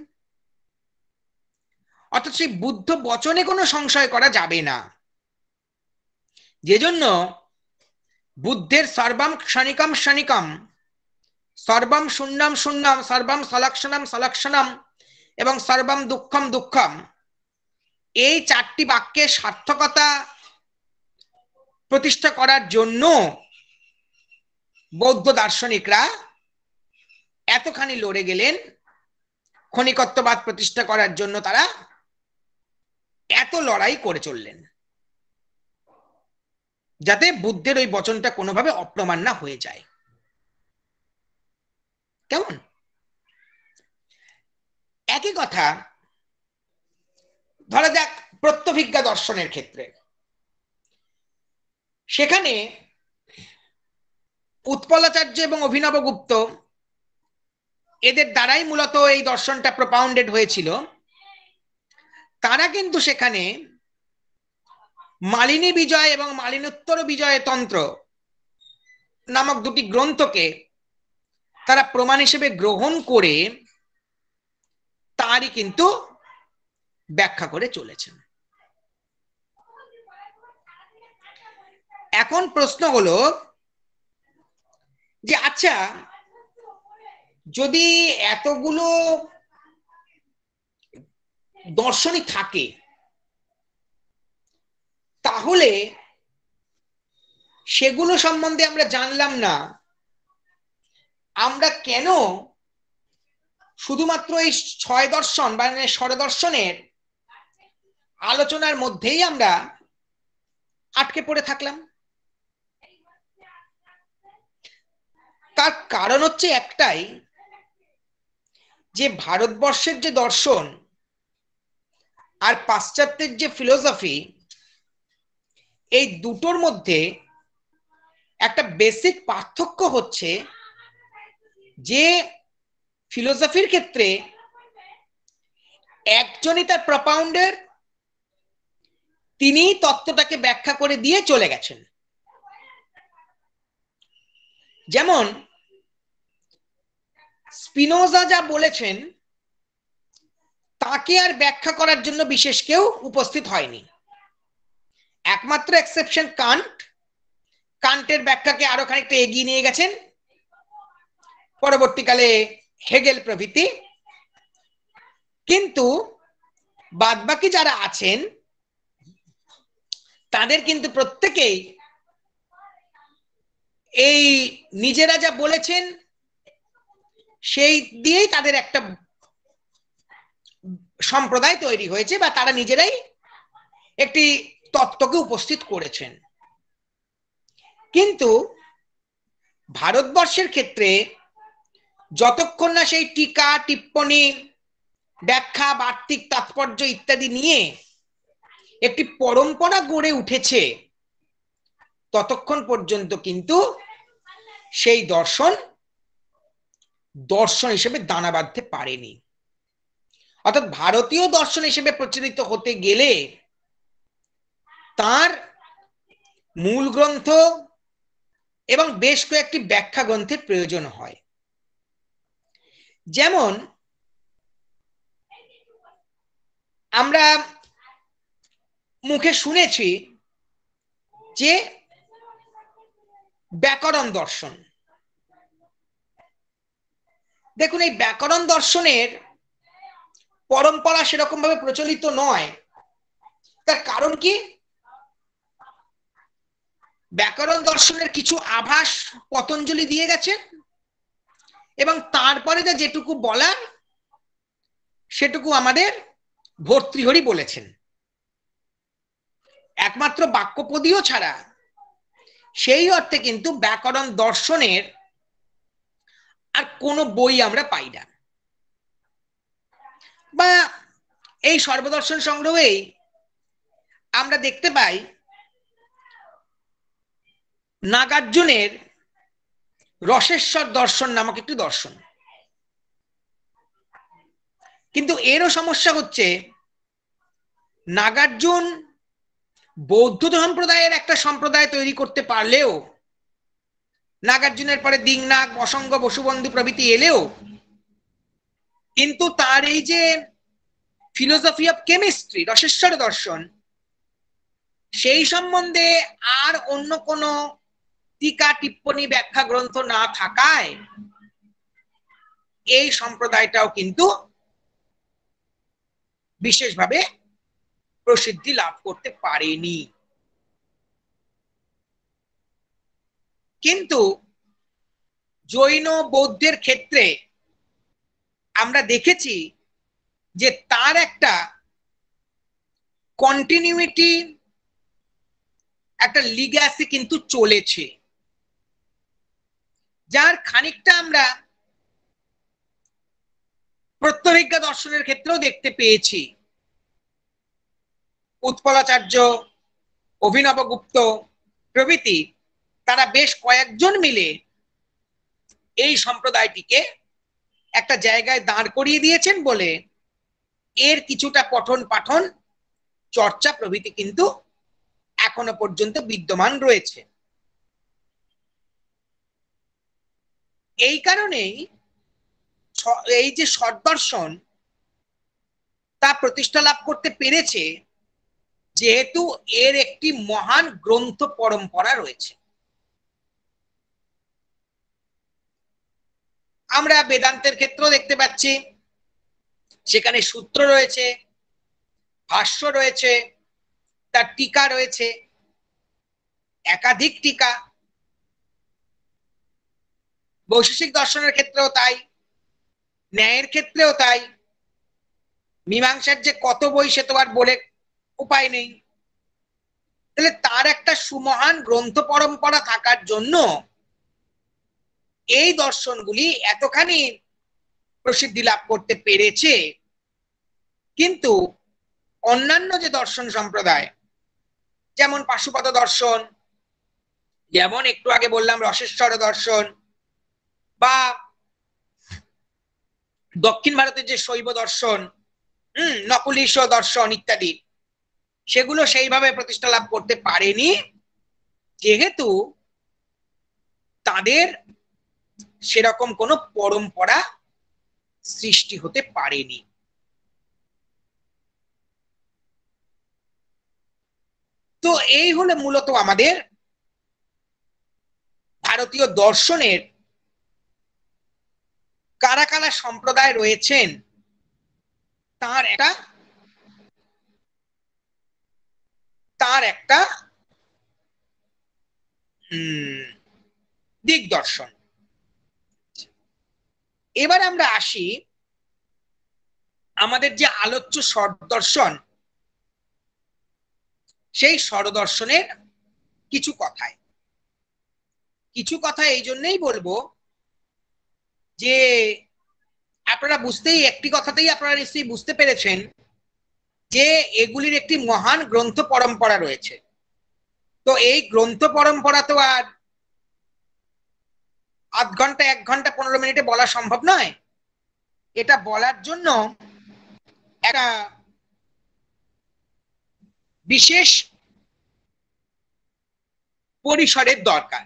অর্থাৎ সেই বুদ্ধ বচনে কোনো সংশয় করা যাবে না। যেজন্য বুদ্ধের সর্বম ক্ষণিকম ক্ষণিকম, সর্বম শূন্যম শূন্যম, সর্বম সলক্ষণম সলক্ষণম এবং সর্বম দুঃখম দুঃখম, এই চারটি বাক্যের সার্থকতা প্রতিষ্ঠা করার জন্য বৌদ্ধ দার্শনিকরা এতখানি লড়ে গেলেন। ক্ষণিকত্ববাদ প্রতিষ্ঠা করার জন্য তারা এত লড়াই করে চললেন যাতে বুদ্ধের ওই বচনটা কোনোভাবে অপ্রমাণ না হয়ে যায়। কেমন? একই কথা ধরা যাক প্রত্যভিজ্ঞা দর্শনের ক্ষেত্রে। সেখানে উৎপলাচার্য এবং অভিনবগুপ্ত, এদের দ্বারাই মূলত এই দর্শনটা প্রপাউন্ডেড হয়েছিল। তারা কিন্তু সেখানে মালিনী বিজয় এবং মালিনোত্তর বিজয় তন্ত্র নামক দুটি গ্রন্থকে তারা প্রমাণ হিসেবে গ্রহণ করে তারই কিন্তু ব্যাখ্যা করে চলেছেন। এখন প্রশ্ন হলো যে আচ্ছা, যদি এতগুলো দর্শনই থাকে তাহলে সেগুলো সম্বন্ধে আমরা জানলাম না, আমরা কেন শুধুমাত্র এই 6 দর্শন বা ষড়দর্শনের আলোচনার মধ্যেই আমরা আটকে পড়ে থাকলাম? তার কারণ হচ্ছে একটাই, যে ভারতবর্ষের যে দর্শন আর পাশ্চাত্যের যে ফিলোসফি, এই দুটোর মধ্যে একটা বেসিক পার্থক্য হচ্ছে যে ফিলোসফির ক্ষেত্রে একজনই তার প্রপাউন্ডার, তিনি তত্ত্বটাকে ব্যাখ্যা করে দিয়ে চলে গেছেন। যেমন স্পিনোজা যা বলেছেন তাকে আর ব্যাখ্যা করার জন্য বিশেষ কেউ উপস্থিত হয়নি। একমাত্র এক্সেপশন কান্ট। কান্টের ব্যাখ্যাকে আরো খানিকটা এগিয়ে নিয়ে গেছেন পরবর্তীকালে হেগেল প্রভৃতি। কিন্তু বাদবাকি যারা আছেন তাদের কিন্তু প্রত্যেকেই এই নিজেরা যা বলেছেন সেই দিয়েই তাদের একটা সম্প্রদায় তৈরি হয়েছে, বা তারা নিজেরাই একটি তত্ত্বকে উপস্থিত করেছেন। কিন্তু ভারতবর্ষের ক্ষেত্রে যতক্ষণ না সেই টিকা টিপ্পনী ব্যাখ্যা বার্তিক তাৎপর্য ইত্যাদি নিয়ে একটি পরম্পরা গড়ে উঠেছে ততক্ষণ পর্যন্ত কিন্তু সেই দর্শন দর্শন হিসেবে দানা বাঁধতে পারেনি। অর্থাৎ ভারতীয় দর্শন হিসেবে প্রচলিত হতে গেলে তার মূল গ্রন্থ এবং বেশ কয়েকটি ব্যাখ্যা গ্রন্থের প্রয়োজন হয়। যেমন আমরা মুখে শুনেছি যে ব্যাকরণ দর্শন। দেখুন, এই ব্যাকরণ দর্শনের পরম্পরা সেরকম ভাবে প্রচলিত নয়। তার কারণ কি? ব্যাকরণ দর্শনের কিছু আভাস পতঞ্জলি দিয়ে গেছেন এবং তারপরে যেটুকু বলার সেটুকু আমাদের ভর্তৃহরি বলেছেন। একমাত্র বাক্যপদীয় ছাড়া সেই অর্থে কিন্তু ব্যাকরণ দর্শনের আর কোনো বই আমরা পাই না। বা এই সর্বদর্শন সংগ্রহেই আমরা দেখতে পাই নাগার্জুনের রসেশ্বর দর্শন নামক একটি দর্শন। কিন্তু এরও সমস্যা হচ্ছে, নাগার্জুন বৌদ্ধ সম্প্রদায়ের একটা সম্প্রদায় তৈরি করতে পারলেও, নাগার্জুনের পরে দিংনাগ, অসঙ্গ, বসুবন্ধু প্রভৃতি এলেও কিন্তু তার এই যে ফিলোসফি অফ কেমিস্ট্রি, রসেশ্বর দর্শন, সেই সম্বন্ধে আর অন্য কোনো টিকা টিপ্পনী ব্যাখ্যা গ্রন্থ না থাকায় এই সম্প্রদায়টাও কিন্তু বিশেষভাবে প্রসিদ্ধি লাভ করতে পারেনি। কিন্তু জৈন বৌদ্ধের ক্ষেত্রে আমরা দেখেছি যে তার একটা কন্টিনিউইটি, একটা লিগ্যাসি কিন্তু চলেছে, যার খানিকটা আমরা প্রত্যভিজ্ঞা দর্শনের ক্ষেত্রেও দেখতে পেয়েছি। উৎপলাচার্য, অভিনবগুপ্ত প্রভৃতি তারা বেশ কয়েকজন মিলে এই সম্প্রদায়টিকে একটা জায়গায় দাঁড় করিয়ে দিয়েছেন বলে এর কিছুটা পঠন পাঠন চর্চা প্রভৃতি কিন্তু এখনো পর্যন্ত বিদ্যমান রয়েছে। এই কারণেই এই যে সদ্দর্শন তা প্রতিষ্ঠা লাভ করতে পেরেছে, যেহেতু এর একটি মহান গ্রন্থ পরম্পরা রয়েছে। আমরা বেদান্তের ক্ষেত্রেও দেখতে পাচ্ছি, সেখানে সূত্র রয়েছে, ভাষ্য রয়েছে, তার টিকা রয়েছে, একাধিক টিকা। বৈশেষিক দর্শনের ক্ষেত্রেও তাই, ন্যায়ের ক্ষেত্রেও তাই। মীমাংসার যে কত বই সে তো আর বলে উপায় নেই। তাহলে তার একটা সুমহান গ্রন্থ পরম্পরা থাকার জন্য এই দর্শনগুলি এতখানি প্রসিদ্ধি লাভ করতে পেরেছে। কিন্তু অন্যান্য যে দর্শন সম্প্রদায়, যেমন পাশুপত দর্শন, যেমন একটু আগে বললাম রসেশ্বর দর্শন, বা দক্ষিণ ভারতের যে শৈব দর্শন, নকুলীশ দর্শন ইত্যাদি, সেগুলো সেইভাবে প্রতিষ্ঠা লাভ করতে পারেনি, যেহেতু তাদের সেরকম কোনো পরম্পরা সৃষ্টি হতে পারেনি। তো এই হলো মূলত আমাদের ভারতীয় দর্শনের কারা কারা সম্প্রদায় রয়েছেন তার একটা দিগদর্শন। এবার আমরা আসি আমাদের যে আলোচ্য স্বরদর্শন, সেই স্বরদর্শনের কিছু কথায়। কিছু কথা এই জন্যই বলবো যে আপনারা একটি কথাতেই আপনারা নিশ্চয়ই বুঝতে পেরেছেন যে এগুলির একটি মহান গ্রন্থ পরম্পরা রয়েছে। তো এই গ্রন্থ পরম্পরা তো আর আধ ঘন্টা, 1 ঘন্টা 15 মিনিটে বলা সম্ভব নয়। এটা বলার জন্য একটা বিশেষ পরিসরের দরকার,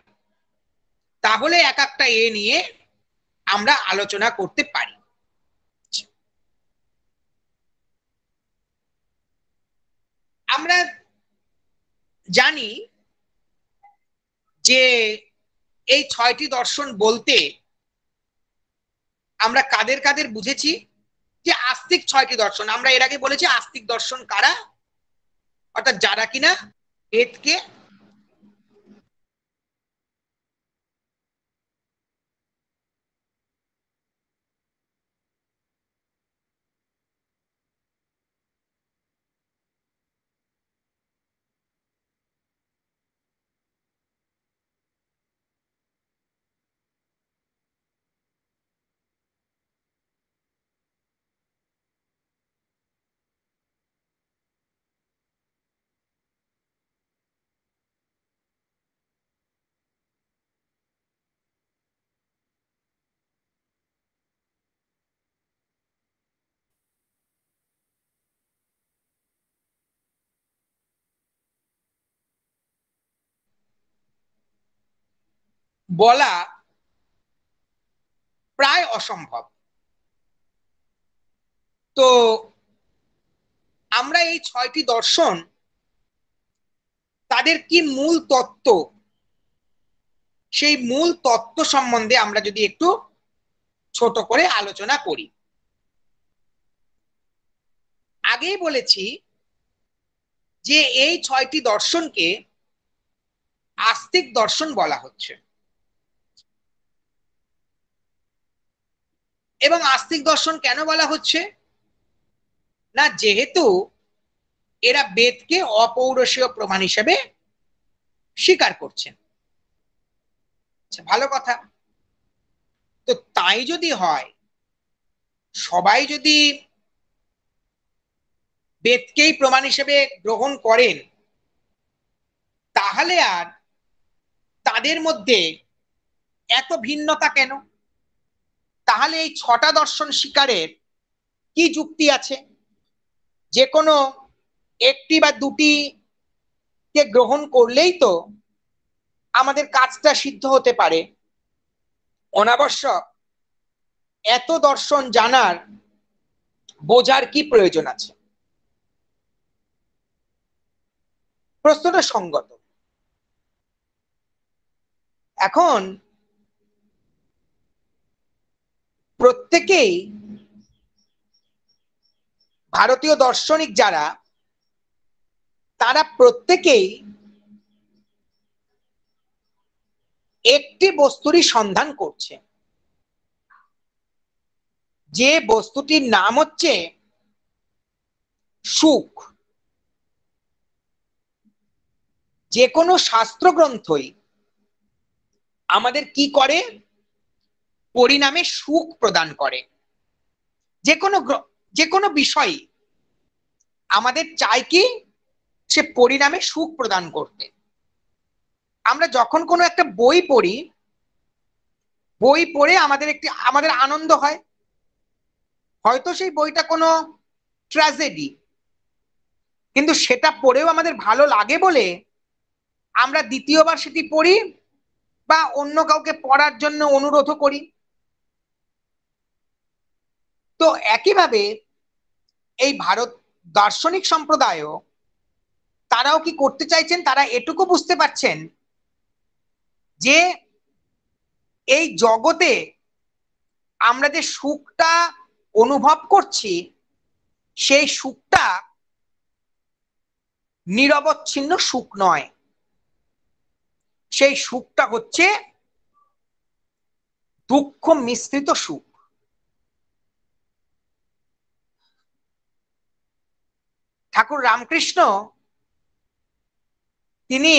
তাহলে এক একটা নিয়ে আমরা আলোচনা করতে পারি। আমরা জানি যে এই 6টি দর্শন বলতে আমরা কাদের কাদের বুঝেছি, যে আস্তিক 6টি দর্শন। আমরা এর আগে বলেছি আস্তিক দর্শন কারা, অর্থাৎ যারা কিনা বেদকে বলা প্রায় অসম্ভব। তো আমরা এই 6টি দর্শন, তাদের কি মূল তত্ত্ব, সেই মূল তত্ত্ব সম্বন্ধে আমরা যদি একটু ছোট করে আলোচনা করি। আগেই বলেছি যে এই 6টি দর্শনকে আস্তিক দর্শন বলা হচ্ছে, এবং আস্তিক দর্শন কেন বলা হচ্ছে না, যেহেতু এরা বেদকে অপৌরুষীয় প্রমাণ হিসেবে স্বীকার করছেন। আচ্ছা, ভালো কথা। তো তাই যদি হয়, সবাই যদি বেদকেই প্রমাণ হিসেবে গ্রহণ করেন, তাহলে আর তাদের মধ্যে এত ভিন্নতা কেন? তাহলে এই 6টা দর্শন স্বীকারের কি যুক্তি আছে? যে কোনো একটি বা দুটি কে গ্রহণ করলেই তো আমাদের কাজটা সিদ্ধ হতে পারে। অনাবশ্যক এত দর্শন জানার বোঝার কি প্রয়োজন আছে? প্রশ্নটা সঙ্গত। এখন প্রত্যেকেই, ভারতীয় দার্শনিক যারা, তারা প্রত্যেকেই একটি বস্তুরই সন্ধান করছে, যে বস্তুটির নাম হচ্ছে সুখ। যে কোনো শাস্ত্র গ্রন্থই আমাদের কি করে? পরিণামে সুখ প্রদান করে। যে কোনো বিষয় আমাদের চাই কি? সে পরিণামে সুখ প্রদান করতে। আমরা যখন কোনো একটা বই পড়ি, বই পড়ে আমাদের আনন্দ হয়। হয়তো সেই বইটা কোনো ট্র্যাজেডি, কিন্তু সেটা পড়েও আমাদের ভালো লাগে বলে আমরা দ্বিতীয়বার সেটি পড়ি বা অন্য কাউকে পড়ার জন্য অনুরোধও করি। তো একইভাবে এই ভারত দার্শনিক সম্প্রদায়ও, তারাও কি করতে চাইছেন? তারা এটুকু বুঝতে পারছেন যে এই জগতে আমরা যে সুখটা অনুভব করছি, সেই সুখটা নিরবচ্ছিন্ন সুখ নয়। সেই সুখটা হচ্ছে দুঃখ মিশ্রিত সুখ। ঠাকুর রামকৃষ্ণ তিনি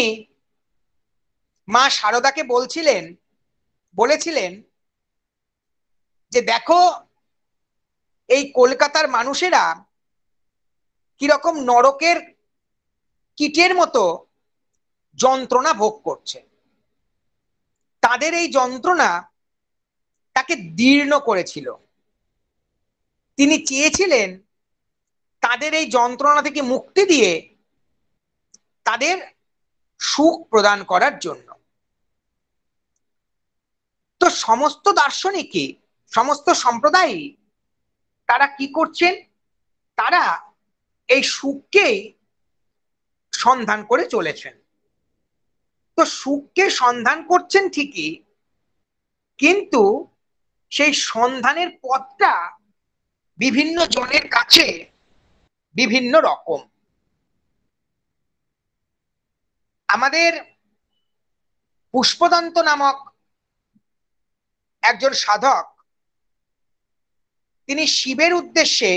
মা শারদাকে বলেছিলেন যে দেখো, এই কলকাতার মানুষেরা কিরকম নরকের কীটের মতো যন্ত্রণা ভোগ করছে। তাদের এই যন্ত্রণা তাকে দীর্ণ করেছিল। তিনি চেয়েছিলেন তাদের এই যন্ত্রণা থেকে মুক্তি দিয়ে তাদের সুখ প্রদান করার জন্য। তো সমস্ত দার্শনিকই, সমস্ত সম্প্রদায়ই তারা কি করছেন? তারা এই সুখকেই সন্ধান করে চলেছেন। তো সুখকে সন্ধান করছেন ঠিকই, কিন্তু সেই সন্ধানের পথটা বিভিন্ন জনের কাছে বিভিন্ন রকম। আমাদের পুষ্পদন্ত নামক একজন সাধক, তিনি শিবের উদ্দেশ্যে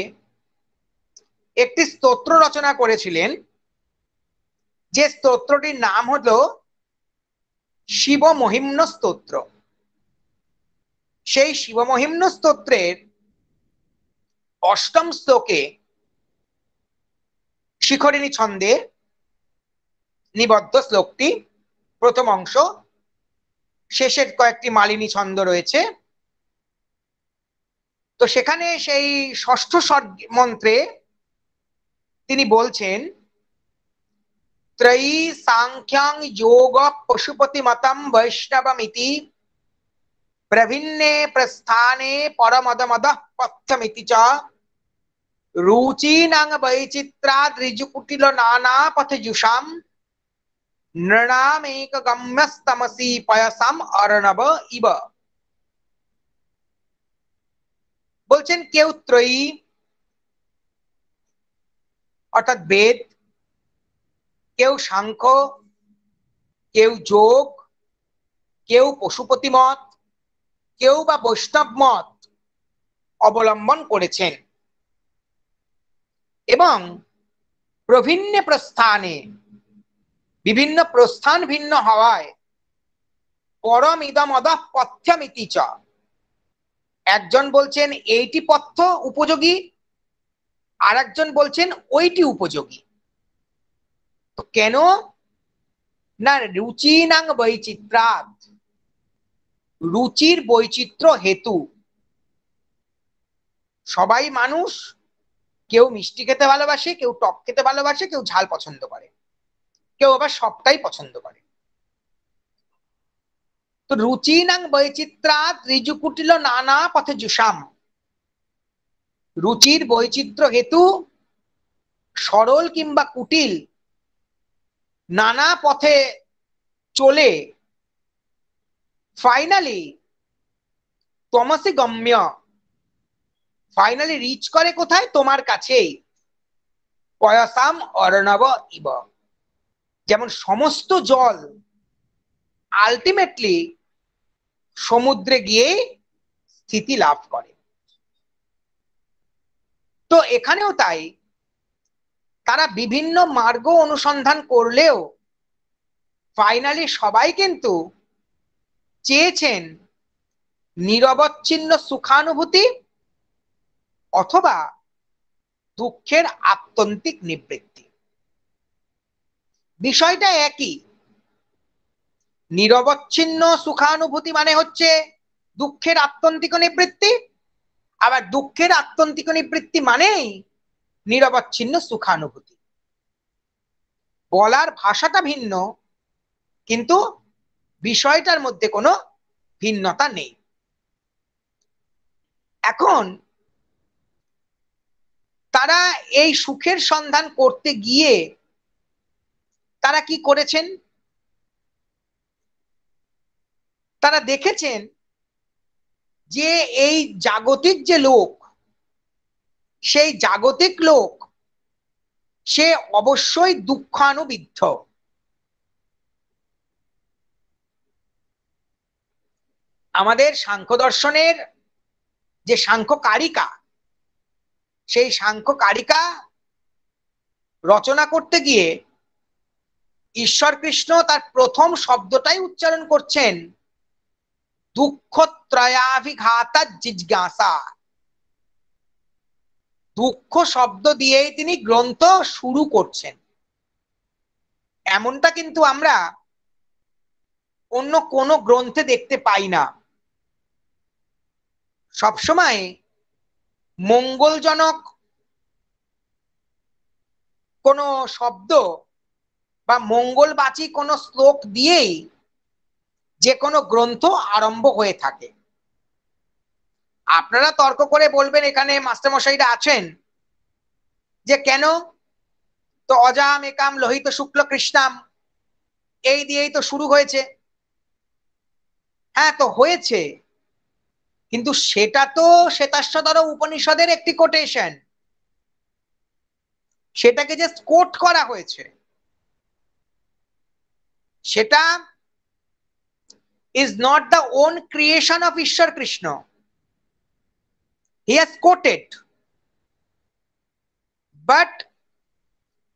একটি স্তোত্র রচনা করেছিলেন, যে স্তোত্রটির নাম হলো শিব মহিম্ন স্তোত্র। সেই শিব মহিম্ন স্তোত্রের অষ্টম শ্লোকে শিখরিণী ছন্দে নিবদ্ধ শ্লোকটি, প্রথম অংশ, শেষের কয়েকটি মালিনী ছন্দ রয়েছে। তো সেখানে সেই ষষ্ঠ মন্ত্রে তিনি বলছেন, ত্রয়ী সাংখ্যাং যোগ পশুপতি মতম বৈষ্ণবমিতি প্রভিন্নে প্রস্থানে পরমদমদ পথ্যমিতি চ রুচীনাং বৈচিত্রাদ ঋজুকুটিল নানা পথযুষাম নৃণামেক গম্যস্তমসি পয়সাম অর্ণব ইব। বলছেন কেউ ত্রয়ী অর্থাৎ বেদ, কেউ সাংখ্য, কেউ যোগ, কেউ পশুপতি মত, কেউ বা বৈষ্ণব মত অবলম্বন করেছেন এবং প্রভিন্ন প্রস্থানে, বিভিন্ন প্রস্থান ভিন্ন হওয়ায়, পরমিদমদ পথ্যমিতি চ, একজন বলছেন এইটি পথ্য উপযোগী, আর একজন বলছেন ওইটি উপযোগী। তো কেন না, রুচিনাং বৈচিত্রাৎ, রুচির বৈচিত্র্য হেতু। সবাই মানুষ, কেউ মিষ্টি খেতে ভালোবাসে, কেউ টক খেতে ভালোবাসে, কেউ ঝাল পছন্দ করে, কেউ আবার সবটাই পছন্দ করে। তো রুচিনাং বৈচিত্রাৎ ঋজুকুটিল নানা পথে জুষাম, রুচির বৈচিত্র্য হেতু সরল কিংবা কুটিল নানা পথে চলে ফাইনালি তমসি গম্য, ফাইনালি রিচ করে কোথায়? তোমার কাছেই। পয়সাম অর্ণব ইব, যেমন সমস্ত জল আলটিমেটলি সমুদ্রে গিয়ে স্থিতি লাভ করে। তো এখানেও তাই, তারা বিভিন্ন মার্গ অনুসন্ধান করলেও ফাইনালি সবাই কিন্তু চেয়েছেন নিরবচ্ছিন্ন সুখানুভূতি অথবা দুঃখের আত্যন্তিক নিবৃত্তি। বিষয়টা একই। নিরবচ্ছিন্ন সুখানুভূতি মানে হচ্ছে দুঃখের আত্যন্তিক নিবৃত্তি, আবার দুঃখের আত্যন্তিক নিবৃত্তি মানেই নিরবচ্ছিন্ন সুখানুভূতি। বলার ভাষাটা ভিন্ন, কিন্তু বিষয়টার মধ্যে কোনো ভিন্নতা নেই। এখন তারা এই সুখের সন্ধান করতে গিয়ে তারা কি করেছেন? তারা দেখেছেন যে এই জাগতিক যে লোক, সেই জাগতিক লোক সে অবশ্যই দুঃখানুবিদ্ধ। আমাদের সাংখ্য দর্শনের যে সাংখ্য কারিকা, সেই সাংখ্য কারিকা রচনা করতে গিয়ে ঈশ্বর কৃষ্ণ তার প্রথম শব্দটাই উচ্চারণ করছেন দুঃখত্রয়াভিঘাতা জিজ্ঞাসা। দুঃখ শব্দ দিয়েই তিনি গ্রন্থ শুরু করছেন। এমনটা কিন্তু আমরা অন্য কোনো গ্রন্থে দেখতে পাই না। সবসময় মঙ্গলজনক কোনো শব্দ বা মঙ্গলবাচী কোনো শ্লোক দিয়েই যে কোনো গ্রন্থ আরম্ভ হয়ে থাকে। আপনারা তর্ক করে বলবেন, এখানে মাস্টারমশাইরা আছেন, যে কেন তো অজাম একাম লোহিত শুক্ল কৃষ্ণাম এই দিয়েই তো শুরু হয়েছে। হ্যাঁ, তো হয়েছে, কিন্তু সেটা তো শ্বেতাশ্বতর উপনিষদের একটি কোটেশন, সেটাকে জাস্ট কোট করা হয়েছে। সেটা is not the own creation of ঈশ্বর Krishna, he has quoted, but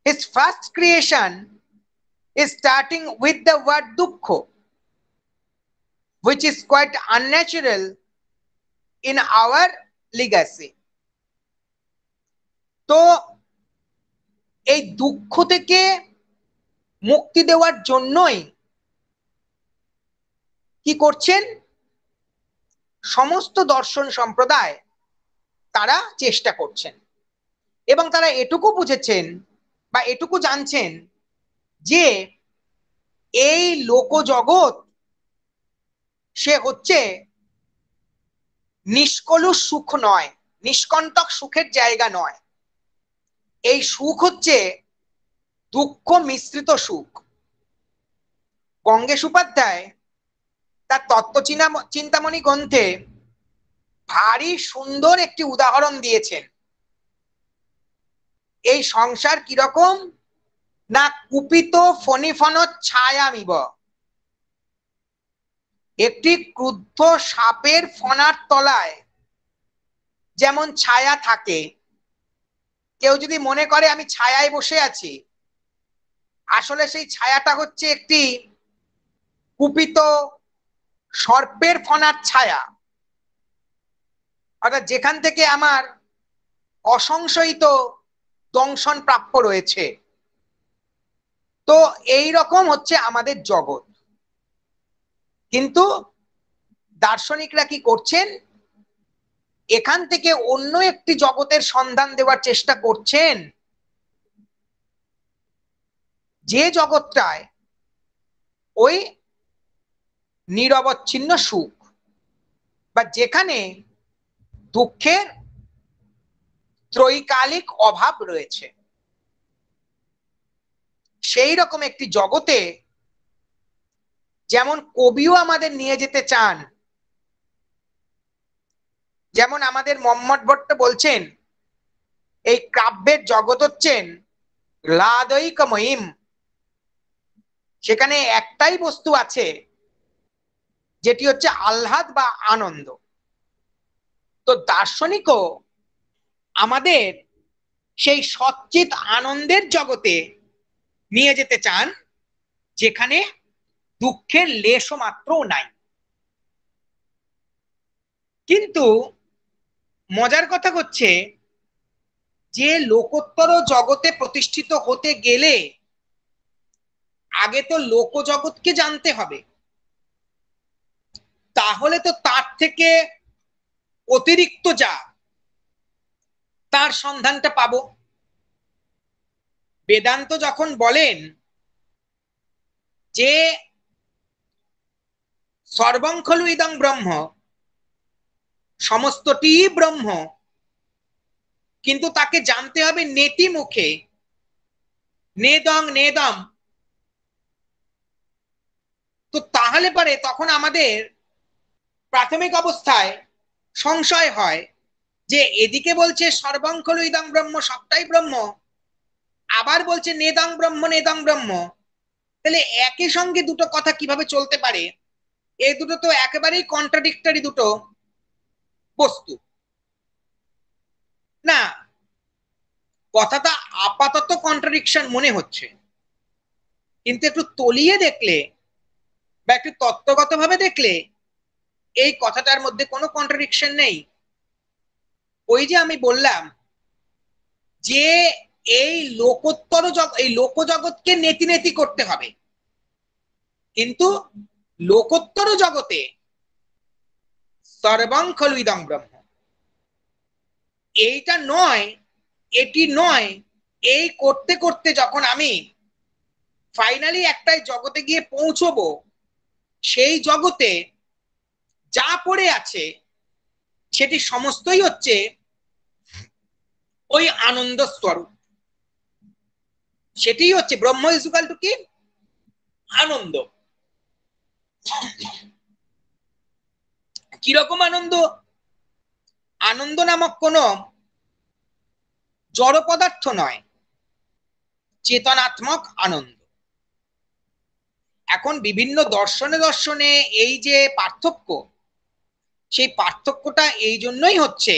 his first creation is starting with the word dukkha, which is quite unnatural in our legacy. তো এই দুঃখ থেকে মুক্তি দেওয়ার জন্যই কি করছেন সমস্ত দর্শন সম্প্রদায়, তারা চেষ্টা করছেন এবং তারা এটুকু বুঝেছেন বা এটুকু জানছেন যে এই লোকজগৎ সে হচ্ছে নিষ্কলুষ সুখ নয়, নিষ্কণ্টক সুখের জায়গা নয়। এই সুখ হচ্ছে দুঃখ মিশ্রিত সুখ। গঙ্গেশ উপাধ্যায় তার তত্ত্ব চিন্তামণি গ্রন্থে ভারী সুন্দর একটি উদাহরণ দিয়েছেন। এই সংসার কিরকম না কুপিত ফণিফণ ছায়ামিব, একটি ক্রুদ্ধ সাপের ফণার তলায় যেমন ছায়া থাকে, কেউ যদি মনে করে আমি ছায়ায় বসে আছি, আসলে সেই ছায়াটা হচ্ছে একটি কুপিত সর্পের ফণার ছায়া, অর্থাৎ যেখান থেকে আমার অসংশয়িত দংশন প্রাপ্য রয়েছে। তো এই রকম হচ্ছে আমাদের জগৎ। কিন্তু দার্শনিকরা কি করছেন, এখান থেকে অন্য একটি জগতের সন্ধান দেওয়ার চেষ্টা করছেন, যে জগৎটায় ওই নিরবচ্ছিন্ন সুখ বা যেখানে দুঃখের ত্রৈকালিক অভাব রয়েছে, সেই রকম একটি জগতে যেমন কবিও আমাদের নিয়ে যেতে চান। যেমন আমাদের মম্মট ভট্ট বলছেন এই কাব্যের জগৎ হচ্ছেন হ্লাদৈকময়ীম, সেখানে একটাই বস্তু আছে যেটি হচ্ছে আহ্লাদ বা আনন্দ। তো দার্শনিকও আমাদের সেই সচ্চিত আনন্দের জগতে নিয়ে যেতে চান, যেখানে দুঃখের লেশও মাত্র নাই। কিন্তু মজার কথা হচ্ছে যে লোকোত্তর জগতে প্রতিষ্ঠিত হতে গেলে আগে তো লোকজগৎকে জানতে হবে, তাহলে তো তার থেকে অতিরিক্ত যা তার সন্ধানটা পাবো। বেদান্ত যখন বলেন যে সর্বং খলু ইদং ব্রহ্ম, সমস্তটি ব্রহ্ম, কিন্তু তাকে জানতে হবে নেতি মুখে, নেদং নেদম, তো তাহলে পরে তখন আমাদের প্রাথমিক অবস্থায় সংশয় হয় যে এদিকে বলছে সর্বং খলু ইদং ব্রহ্ম, সবটাই ব্রহ্ম, আবার বলছে নেদং ব্রহ্ম নেদং ব্রহ্ম, তাহলে একই সঙ্গে দুটো কথা কিভাবে চলতে পারে? এই দুটো তো একেবারেই কন্ট্রাডিক্টরি দুটো বস্তু না। কথাটা আপাতত কন্ট্রাডিকশন মনে হচ্ছে, কিন্তু একটু তলিয়ে দেখলে বা একটু তত্ত্বগতভাবে দেখলে এই কথাটার মধ্যে কোনো কন্ট্রাডিকশন নেই। ওই যে আমি বললাম যে এই লোকোত্তর এই লোকজগৎকে নেতি নেতি করতে হবে, কিন্তু লোকোত্তর জগতে সর্বং খলু ইদং ব্রহ্ম, এইটা নয় এটি নয়, এই করতে করতে যখন আমি ফাইনালি একটাই জগতে গিয়ে পৌঁছবো, সেই জগতে যা পড়ে আছে সেটি সমস্তই হচ্ছে ওই আনন্দ স্বরূপ। সেটি হচ্ছে ব্রহ্ম ইজ ইকুয়াল টু কি? আনন্দ। কিরকম আনন্দ? আনন্দ নামক কোন জড় পদার্থ নয়, চেতনাত্মক আনন্দ। এখন বিভিন্ন দর্শনে দর্শনে এই যে পার্থক্য, সেই পার্থক্যটা এই জন্যই হচ্ছে,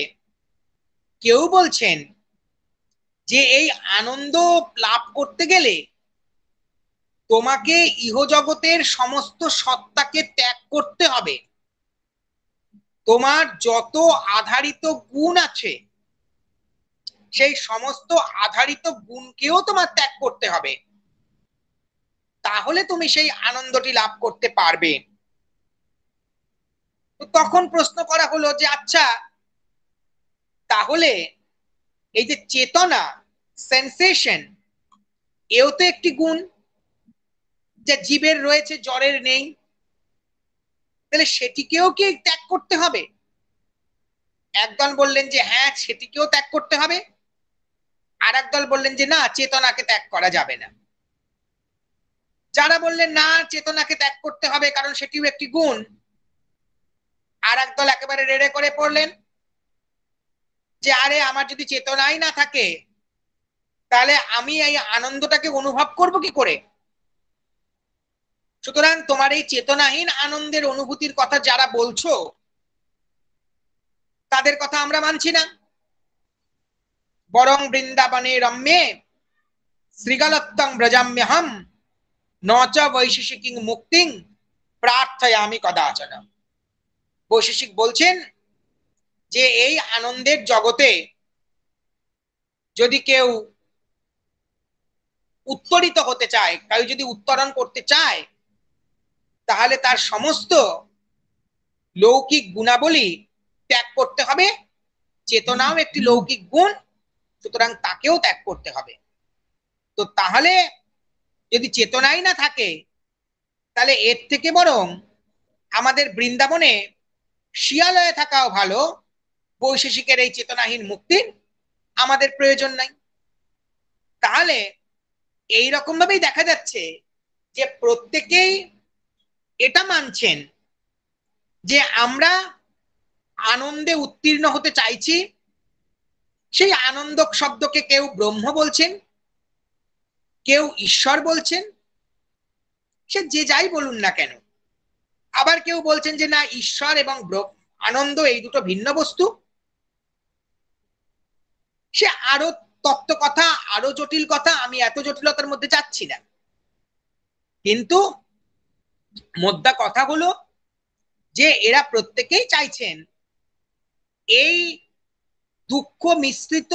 কেউ বলছেন যে এই আনন্দ লাভ করতে গেলে তোমাকে ইহজগতের সমস্ত সত্তাকে ত্যাগ করতে হবে, তোমার যত আধারিত গুণ আছে সেই সমস্ত আধারিত গুণকেও তোমার ত্যাগ করতে হবে, তাহলে তুমি সেই আনন্দটি লাভ করতে পারবে। তো তখন প্রশ্ন করা হলো যে আচ্ছা, তাহলে এই যে চেতনা, সেন্সেশন, এও তো একটি গুণ, যা জীবের রয়েছে জড়ের নেই, তাহলে সেটিকেও কি ত্যাগ করতে হবে? একদল বললেন যে হ্যাঁ, সেটিকেও ত্যাগ করতে হবে, আর একদল বললেন যে না, চেতনাকে ত্যাগ করা যাবে না। যারা বললেন না, চেতনাকে ত্যাগ করতে হবে কারণ সেটিও একটি গুণ, আর একদল একেবারে রেড়ে করে পড়লেন যে আরে, আমার যদি চেতনাই না থাকে তাহলে আমি এই আনন্দটাকে অনুভব করব কি করে? সুতরাং তোমার এই চেতনাহীন আনন্দের অনুভূতির কথা যারা বলছো, তাদের কথা আমরা মানছি না। বরং বৃন্দাবনে রম্যে শ্রীগলত্তং ব্রজাম্যহম নচ বৈশেষিকিং মুক্তিং প্রার্থয়ামি কদাচন। বৈশেষিক বলছেন যে এই আনন্দের জগতে যদি কেউ উত্তরিত হতে চায়, কেউ যদি উত্তরণ করতে চায়, তাহলে তার সমস্ত লৌকিক গুণাবলী ত্যাগ করতে হবে। চেতনাও একটি লৌকিক গুণ, সুতরাং তাকেও ত্যাগ করতে হবে। তো তাহলে যদি চেতনাই না থাকে, তাহলে এর থেকে বরং আমাদের বৃন্দাবনে শিয়ালয়ে থাকাও ভালো। বৈশেষিকের এই চেতনাহীন মুক্তির আমাদের প্রয়োজন নাই। তাহলে এই রকম ভাবেই দেখা যাচ্ছে যে প্রত্যেকেই এটা মানছেন যে আমরা আনন্দে উত্তীর্ণ হতে চাইছি। সেই আনন্দ শব্দকে কেউ ব্রহ্ম বলছেন, কেউ ঈশ্বর বলছেন, সে যে যাই বলুন না কেন। আবার কেউ বলছেন যে না, ঈশ্বর এবং আনন্দ এই দুটো ভিন্ন বস্তু। সে আরো তত্ত্ব কথা, আরো জটিল কথা, আমি এত জটিলতার মধ্যে যাচ্ছি না। কিন্তু মোদ্দা কথা হলো যে এরা প্রত্যেকেই চাইছেন এই দুঃখ মিশ্রিত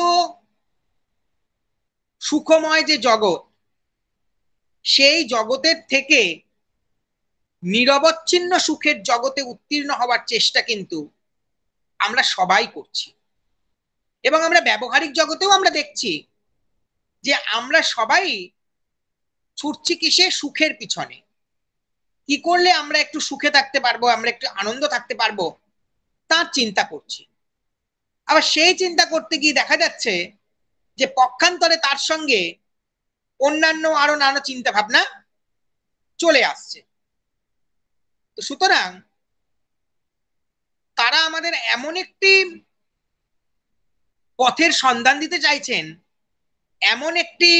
সুখময় যে জগৎ, সেই জগতের থেকে নিরবচ্ছিন্ন সুখের জগতে উত্তীর্ণ হওয়ার চেষ্টা কিন্তু আমরা সবাই করছি। এবং আমরা ব্যবহারিক জগতেও আমরা দেখছি যে আমরা সবাই ছুটছি কিসে? সুখের পিছনে। কি করলে আমরা একটু সুখে থাকতে পারবো, আমরা একটু আনন্দ থাকতে পারবো, তার চিন্তা করছি। আবার সেই চিন্তা করতে গিয়ে দেখা যাচ্ছে যে পক্ষান্তরে তার সঙ্গে অন্যান্য আরো নানা চিন্তা ভাবনা চলে আসছে। তো সুতরাং তারা আমাদের এমন একটি পথের সন্ধান দিতে চাইছেন, এমন একটি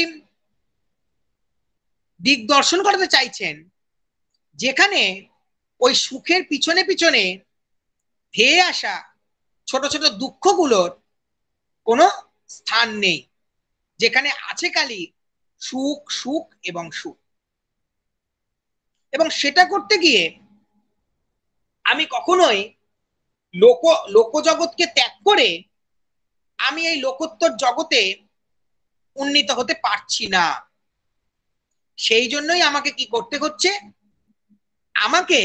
দিক দর্শন করাতে চাইছেন, যেখানে ওই সুখের পিছনে পিছনে ধেয়ে আসা ছোট ছোট দুঃখগুলোর কোনো স্থান নেই, যেখানে আছে খালি সুখ, সুখ এবং সুখ। এবং সেটা করতে গিয়ে আমি কখনোই লোকজগৎকে ত্যাগ করে আমি এই লোকোত্তর জগতে উন্নীত হতে পারছি না। সেই জন্যই আমাকে কি করতে হচ্ছে? আমাকে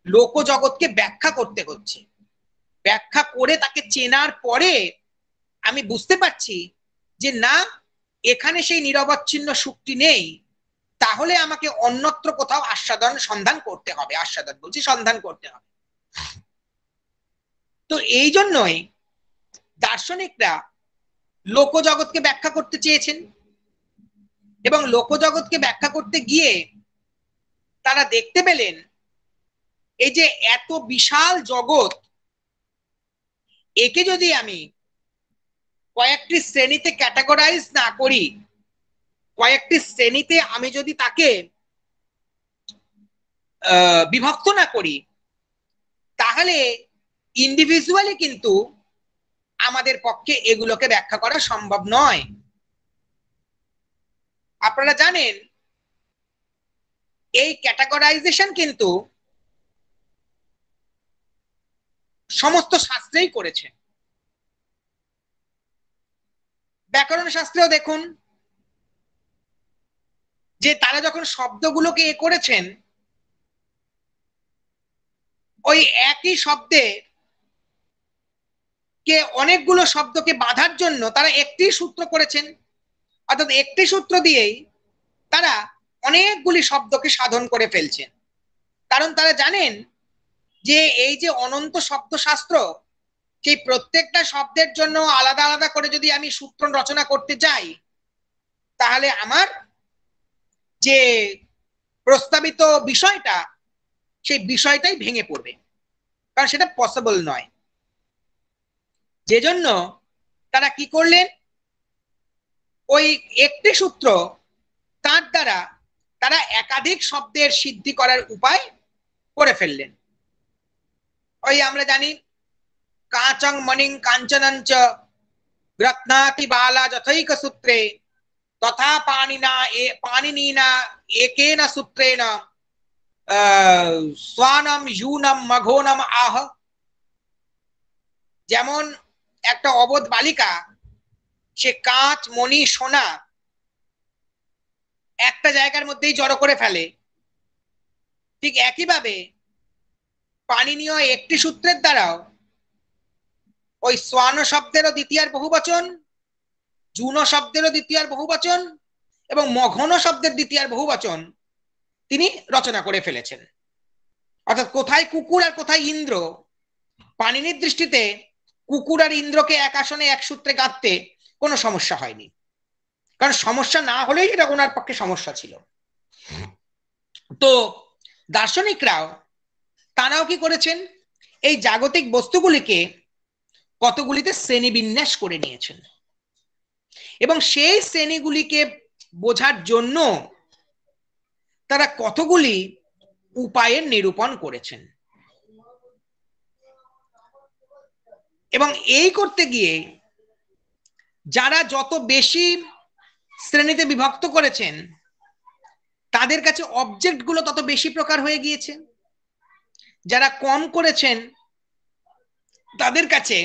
লোকজগৎকে ব্যাখ্যা করতে হচ্ছে। ব্যাখ্যা করে তাকে চেনার পরে আমি বুঝতে পারছি যে না, এখানে সেই নিরবচ্ছিন্ন সুখটি নেই। তাহলে আমাকে অন্যত্র কোথাও আস্বাদন সন্ধান করতে হবে, আস্বাদন বলছি, সন্ধান করতে হবে। তো এই জন্যই দার্শনিকরা লোকজগৎকে ব্যাখ্যা করতে চেয়েছেন। এবং লোকজগৎকে ব্যাখ্যা করতে গিয়ে তারা দেখতে পেলেন এই যে এত বিশাল জগৎ, একে যদি আমি কয়েকটি শ্রেণীতে ক্যাটাগরাইজ না করি, কয়েকটি শ্রেণীতে আমি যদি তাকে বিভক্ত না করি, তাহলে ইন্ডিভিজুয়ালি কিন্তু আমাদের পক্ষে এগুলোকে ব্যাখ্যা করা সম্ভব নয়। আপনারা জানেন এই ক্যাটাগরাইজেশন কিন্তু সমস্ত শাস্ত্রেই করেছে। ব্যাকরণ শাস্ত্রেও দেখুন যে তারা যখন শব্দগুলোকে করেছেন, ওই একই শব্দে কে অনেকগুলো শব্দকে বাঁধার জন্য তারা একটি সূত্র করেছেন, অর্থাৎ একটি সূত্র দিয়েই তারা অনেকগুলি শব্দকে সাধন করে ফেলছেন। কারণ তারা জানেন যে এই যে অনন্ত শব্দশাস্ত্র, সেই প্রত্যেকটা শব্দের জন্য আলাদা আলাদা করে যদি আমি সূত্র রচনা করতে যাই, তাহলে আমার যে প্রস্তাবিত বিষয়টা, সেই বিষয়টাই ভেঙে পড়বে, কারণ সেটা পসিবল নয়। যে জন্য তারা কি করলেন, ওই একটি সূত্র, তার দ্বারা তারা একাধিক শব্দের সিদ্ধি করার উপায় করে ফেললেন। ওই আমরা জানি কাচং মণিং কাঞ্চনঞ্চ রত্নাতি বালা যথৈক সূত্রে তথা পাণিনিনা একেন সূত্রেণ স্বানম ইউনম মঘোনম আহ। যেমন একটা অবোধ বালিকা, সে কাঁচ মণি সোনা একটা জায়গার মধ্যেই জড়ো করে ফেলে, ঠিক একইভাবে পাণিনীয় একটি সূত্রের দ্বারাও ওই স্বান শব্দেরও দ্বিতীয়ার বহুবচন, জুন শব্দেরও দ্বিতীয়ার বহুবচন এবং মঘন শব্দের দ্বিতীয়ার বহুবচন তিনি রচনা করে ফেলেছেন। অর্থাৎ কোথায় কুকুর আর কোথায় ইন্দ্র, পাণিনির দৃষ্টিতে কুকুর আর ইন্দ্রকে এক আসনে এক সূত্রে গাঁথতে কোনো সমস্যা হয়নি, কারণ সমস্যা না হলেই এটা ওনার পক্ষে সমস্যা ছিল। তো দার্শনিকরাও তারাও কি করেছেন, এই জাগতিক বস্তুগুলিকে কতগুলিতে শ্রেণীবিন্যাস করে নিয়েছেন এবং সেই শ্রেণীগুলিকে বোঝার জন্য তারা কতগুলি উপায়ের নিরূপণ করেছেন। এবং এই করতে গিয়ে যারা যত বেশি শ্রেণীতে বিভক্ত করেছেন, তাদের কাছে অবজেক্ট গুলো তত বেশি প্রকার হয়ে গিয়েছে। যারা কম করেছেন, তাদের কাছে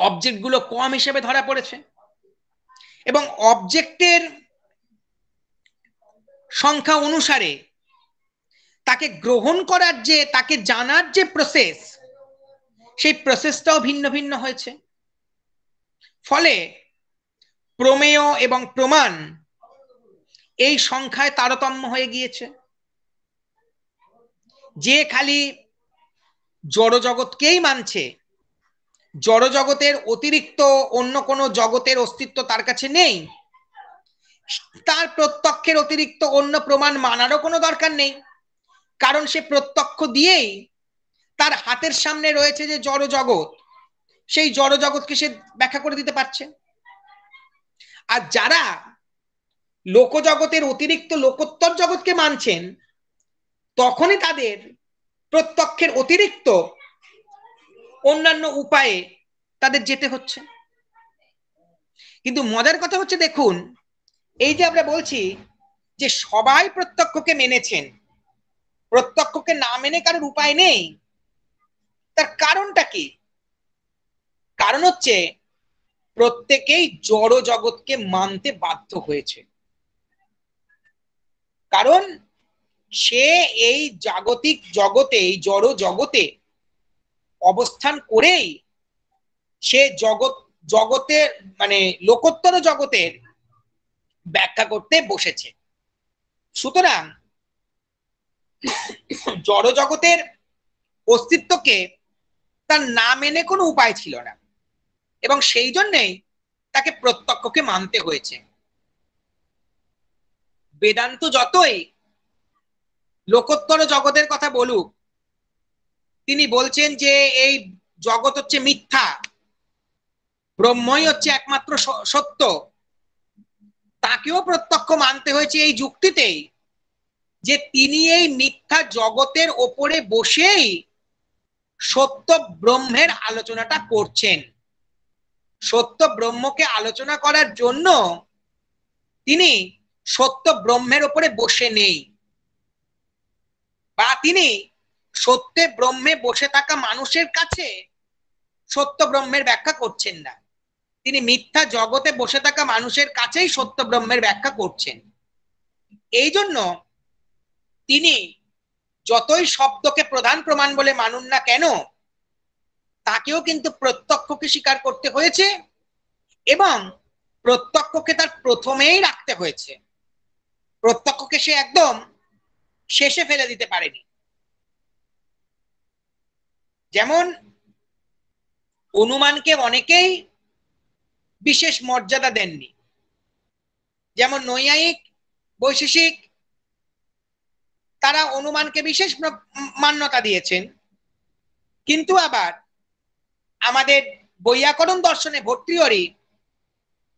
অবজেক্ট গুলো কম হিসেবে ধরা পড়েছে এবং অবজেক্টের সংখ্যা অনুসারে তাকে গ্রহণ করার যে, তাকে জানার যে প্রসেস, সেই প্রসেসটাও ভিন্ন ভিন্ন হয়েছে। ফলে প্রমেয় এবং প্রমাণ এই সংখ্যায় তারতম্য হয়ে গিয়েছে। যে খালি জড় জগৎকেই মানছে, জড় জগতের অতিরিক্ত অন্য কোনো জগতের অস্তিত্ব তার কাছে নেই, তার প্রত্যক্ষের অতিরিক্ত অন্য প্রমাণ মানারও কোনো দরকার নেই, কারণ সে প্রত্যক্ষ দিয়েই তার হাতের সামনে রয়েছে যে জড় জগৎ, সেই জড় জগৎকে সে ব্যাখ্যা করে দিতে পারছে। আর যারা লোক জগতের অতিরিক্ত লোকোত্তর জগৎকে মানছেন, তখনই তাদের প্রত্যক্ষের অতিরিক্ত অন্যান্য উপায়ে তাদের যেতে হচ্ছে। কিন্তু মজার কথা হচ্ছে, দেখুন এই যে আমরা বলছি যে সবাই প্রত্যক্ষকে মেনেছেন, প্রত্যক্ষকে না মেনে কারোর উপায় নেই, তার কারণটা কি? কারণ হচ্ছে প্রত্যেকেই জড় জগৎকে মানতে বাধ্য হয়েছে, কারণ সে এই জাগতিক জগতে, এই জড় জগতে অবস্থান করেই সে জগতের মানে লোকোত্তর জগতের ব্যাখ্যা করতে বসেছে। সুতরাং জড় জগতের অস্তিত্বকে তার না মেনে কোনো উপায় ছিল না এবং সেই জন্যই তাকে প্রত্যক্ষকে মানতে হয়েছে। বেদান্ত যতই লোকোত্তর জগতের কথা বলুক, তিনি বলছেন যে এই জগৎ হচ্ছে মিথ্যা, ব্রহ্মই হচ্ছে একমাত্র সত্য। তাকেও প্রত্যক্ষ মানতে হয়েছে এই যুক্তিতেই যে তিনি এই মিথ্যা জগতের ওপরে বসেই সত্য ব্রহ্মের আলোচনাটা করছেন। সত্য ব্রহ্মকে আলোচনা করার জন্য তিনি সত্য ব্রহ্মের ওপরে বসে নেই, বা তিনি সত্যে ব্রহ্মে বসে থাকা মানুষের কাছে সত্য ব্রহ্মের ব্যাখ্যা করছেন না, তিনি মিথ্যা জগতে বসে থাকা মানুষের কাছেই সত্য ব্রহ্মের ব্যাখ্যা করছেন। এই জন্য তিনি যতই শব্দকে প্রধান প্রমাণ বলে মানুন না কেন, তাকেও কিন্তু প্রত্যক্ষকে স্বীকার করতে হয়েছে এবং প্রত্যক্ষকে তার প্রথমেই রাখতে হয়েছে। প্রত্যক্ষকে সে একদম শেষে ফেলে দিতে পারেনি। যেমন অনুমানকে অনেকেই বিশেষ মর্যাদা দেননি, যেমন নৈয়ায়িক, বৈশেষিক, তারা অনুমানকে বিশেষ মান্যতা দিয়েছেন, কিন্তু আবার আমাদের বৈয়াকরণ দর্শনে ভর্তৃহরি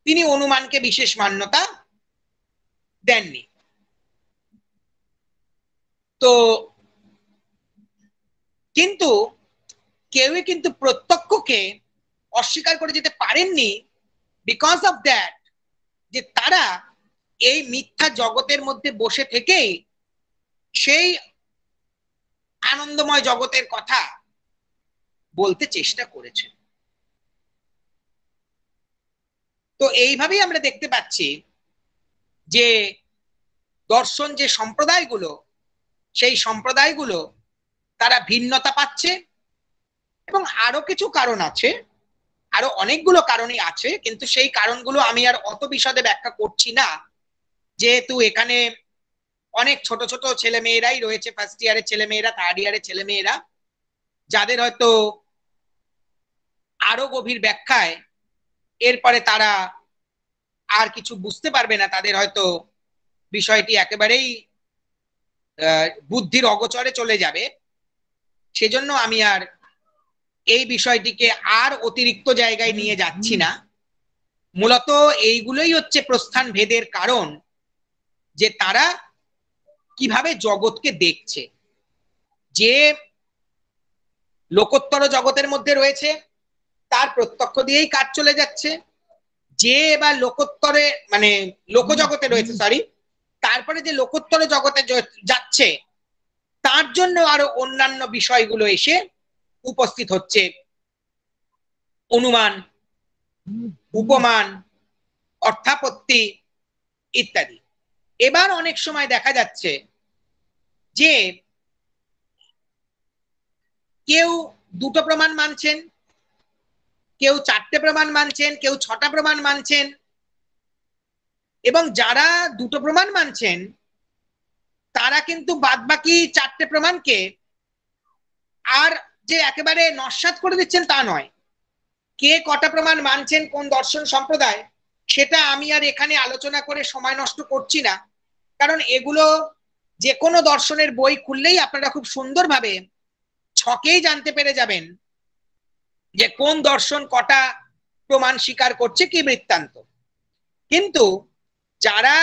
তিনি অনুমানকে বিশেষ মান্যতা দেননি। তো কিন্তু কেউই কিন্তু প্রত্যক্ষকে অস্বীকার করে যেতে পারেননি, বিকজ অফ দ্যাট, যে তারা এই মিথ্যা জগতের মধ্যে বসে থেকেই সেই আনন্দময় জগতের কথা বলতে চেষ্টা করেছে। তো এইভাবেই আমরা দেখতে পাচ্ছি যে দর্শন যে সম্প্রদায়গুলো, সেই সম্প্রদায়গুলো তারা ভিন্নতা পাচ্ছে, এবং আরো কিছু কারণ আছে, আরো অনেকগুলো কারণই আছে, কিন্তু সেই কারণগুলো আমি আর অত বিশদে ব্যাখ্যা করছি না, যেহেতু এখানে অনেক ছোট ছোট ছেলে মেয়েরাই রয়েছে, ফার্স্ট ইয়ারের ছেলে মেয়েরা, থার্ড ইয়ারের ছেলে মেয়েরা, যাদের হয়তো আরো গভীর ব্যাখ্যায় এরপরে তারা আর কিছু বুঝতে পারবে না, তাদের হয়তো বিষয়টি একেবারেই বুদ্ধির অগোচরে চলে যাবে। সেজন্য আমি আর এই বিষয়টিকে আর অতিরিক্ত জায়গায় নিয়ে যাচ্ছি না। মূলত এইগুলোই হচ্ছে প্রস্থান ভেদের কারণ, যে তারা কিভাবে জগৎকে দেখছে। যে লোকোত্তর জগতের মধ্যে রয়েছে তার প্রত্যক্ষ দিয়েই কাজ চলে যাচ্ছে, যে এবার লোকোত্তরে মানে লোকজগতে রয়েছে, সরি, তারপরে যে লোকোত্তর জগতে যাচ্ছে তার জন্য আরো অন্যান্য বিষয়গুলো এসে উপস্থিত হচ্ছে, অনুমান, উপমান, অর্থাপত্তি ইত্যাদি। এবার অনেক সময় দেখা যাচ্ছে যে কেউ দুটো প্রমাণ মানছেন, কেউ চারটে প্রমাণ মানছেন, কেউ ছটা প্রমাণ মানছেন, এবং যারা দুটো প্রমাণ মানছেন তারা কিন্তু বাদবাকি চারটে প্রমাণকে আর যে একেবারে নস্যাৎ করে দিচ্ছেন তা নয়। কে কটা প্রমাণ মানছেন কোন দর্শন সম্প্রদায়, সেটা আমি আর এখানে আলোচনা করে সময় নষ্ট করছি না, কারণ এগুলো যে কোনো দর্শনের বই খুললেই আপনারা খুব সুন্দরভাবে ছকেই জানতে পেরে যাবেন যে কোন দর্শন কটা প্রমাণ স্বীকার করছে, কি বৃত্তান্ত। কিন্তু যারা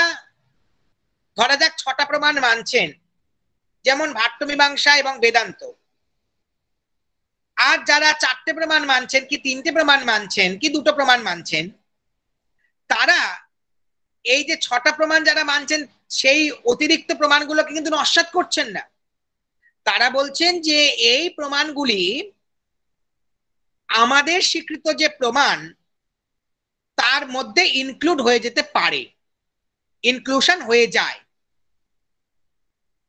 ধরা যাক ছটা প্রমাণ মানছেন, যেমন ভাট্টমীমাংসা এবং বেদান্ত, আর যারা চারটে প্রমাণ মানছেন, কি তিনটে প্রমাণ মানছেন, কি দুটো প্রমাণ মানছেন, তারা এই যে ছটা প্রমাণ যারা মানছেন সেই অতিরিক্ত প্রমাণগুলোকে কিন্তু নস্যাৎ করছেন না। তারা বলছেন যে এই প্রমাণগুলি আমাদের স্বীকৃত যে প্রমাণ তার মধ্যে ইনক্লুড হয়ে যেতে পারে, ইনক্লুশন হয়ে যায়।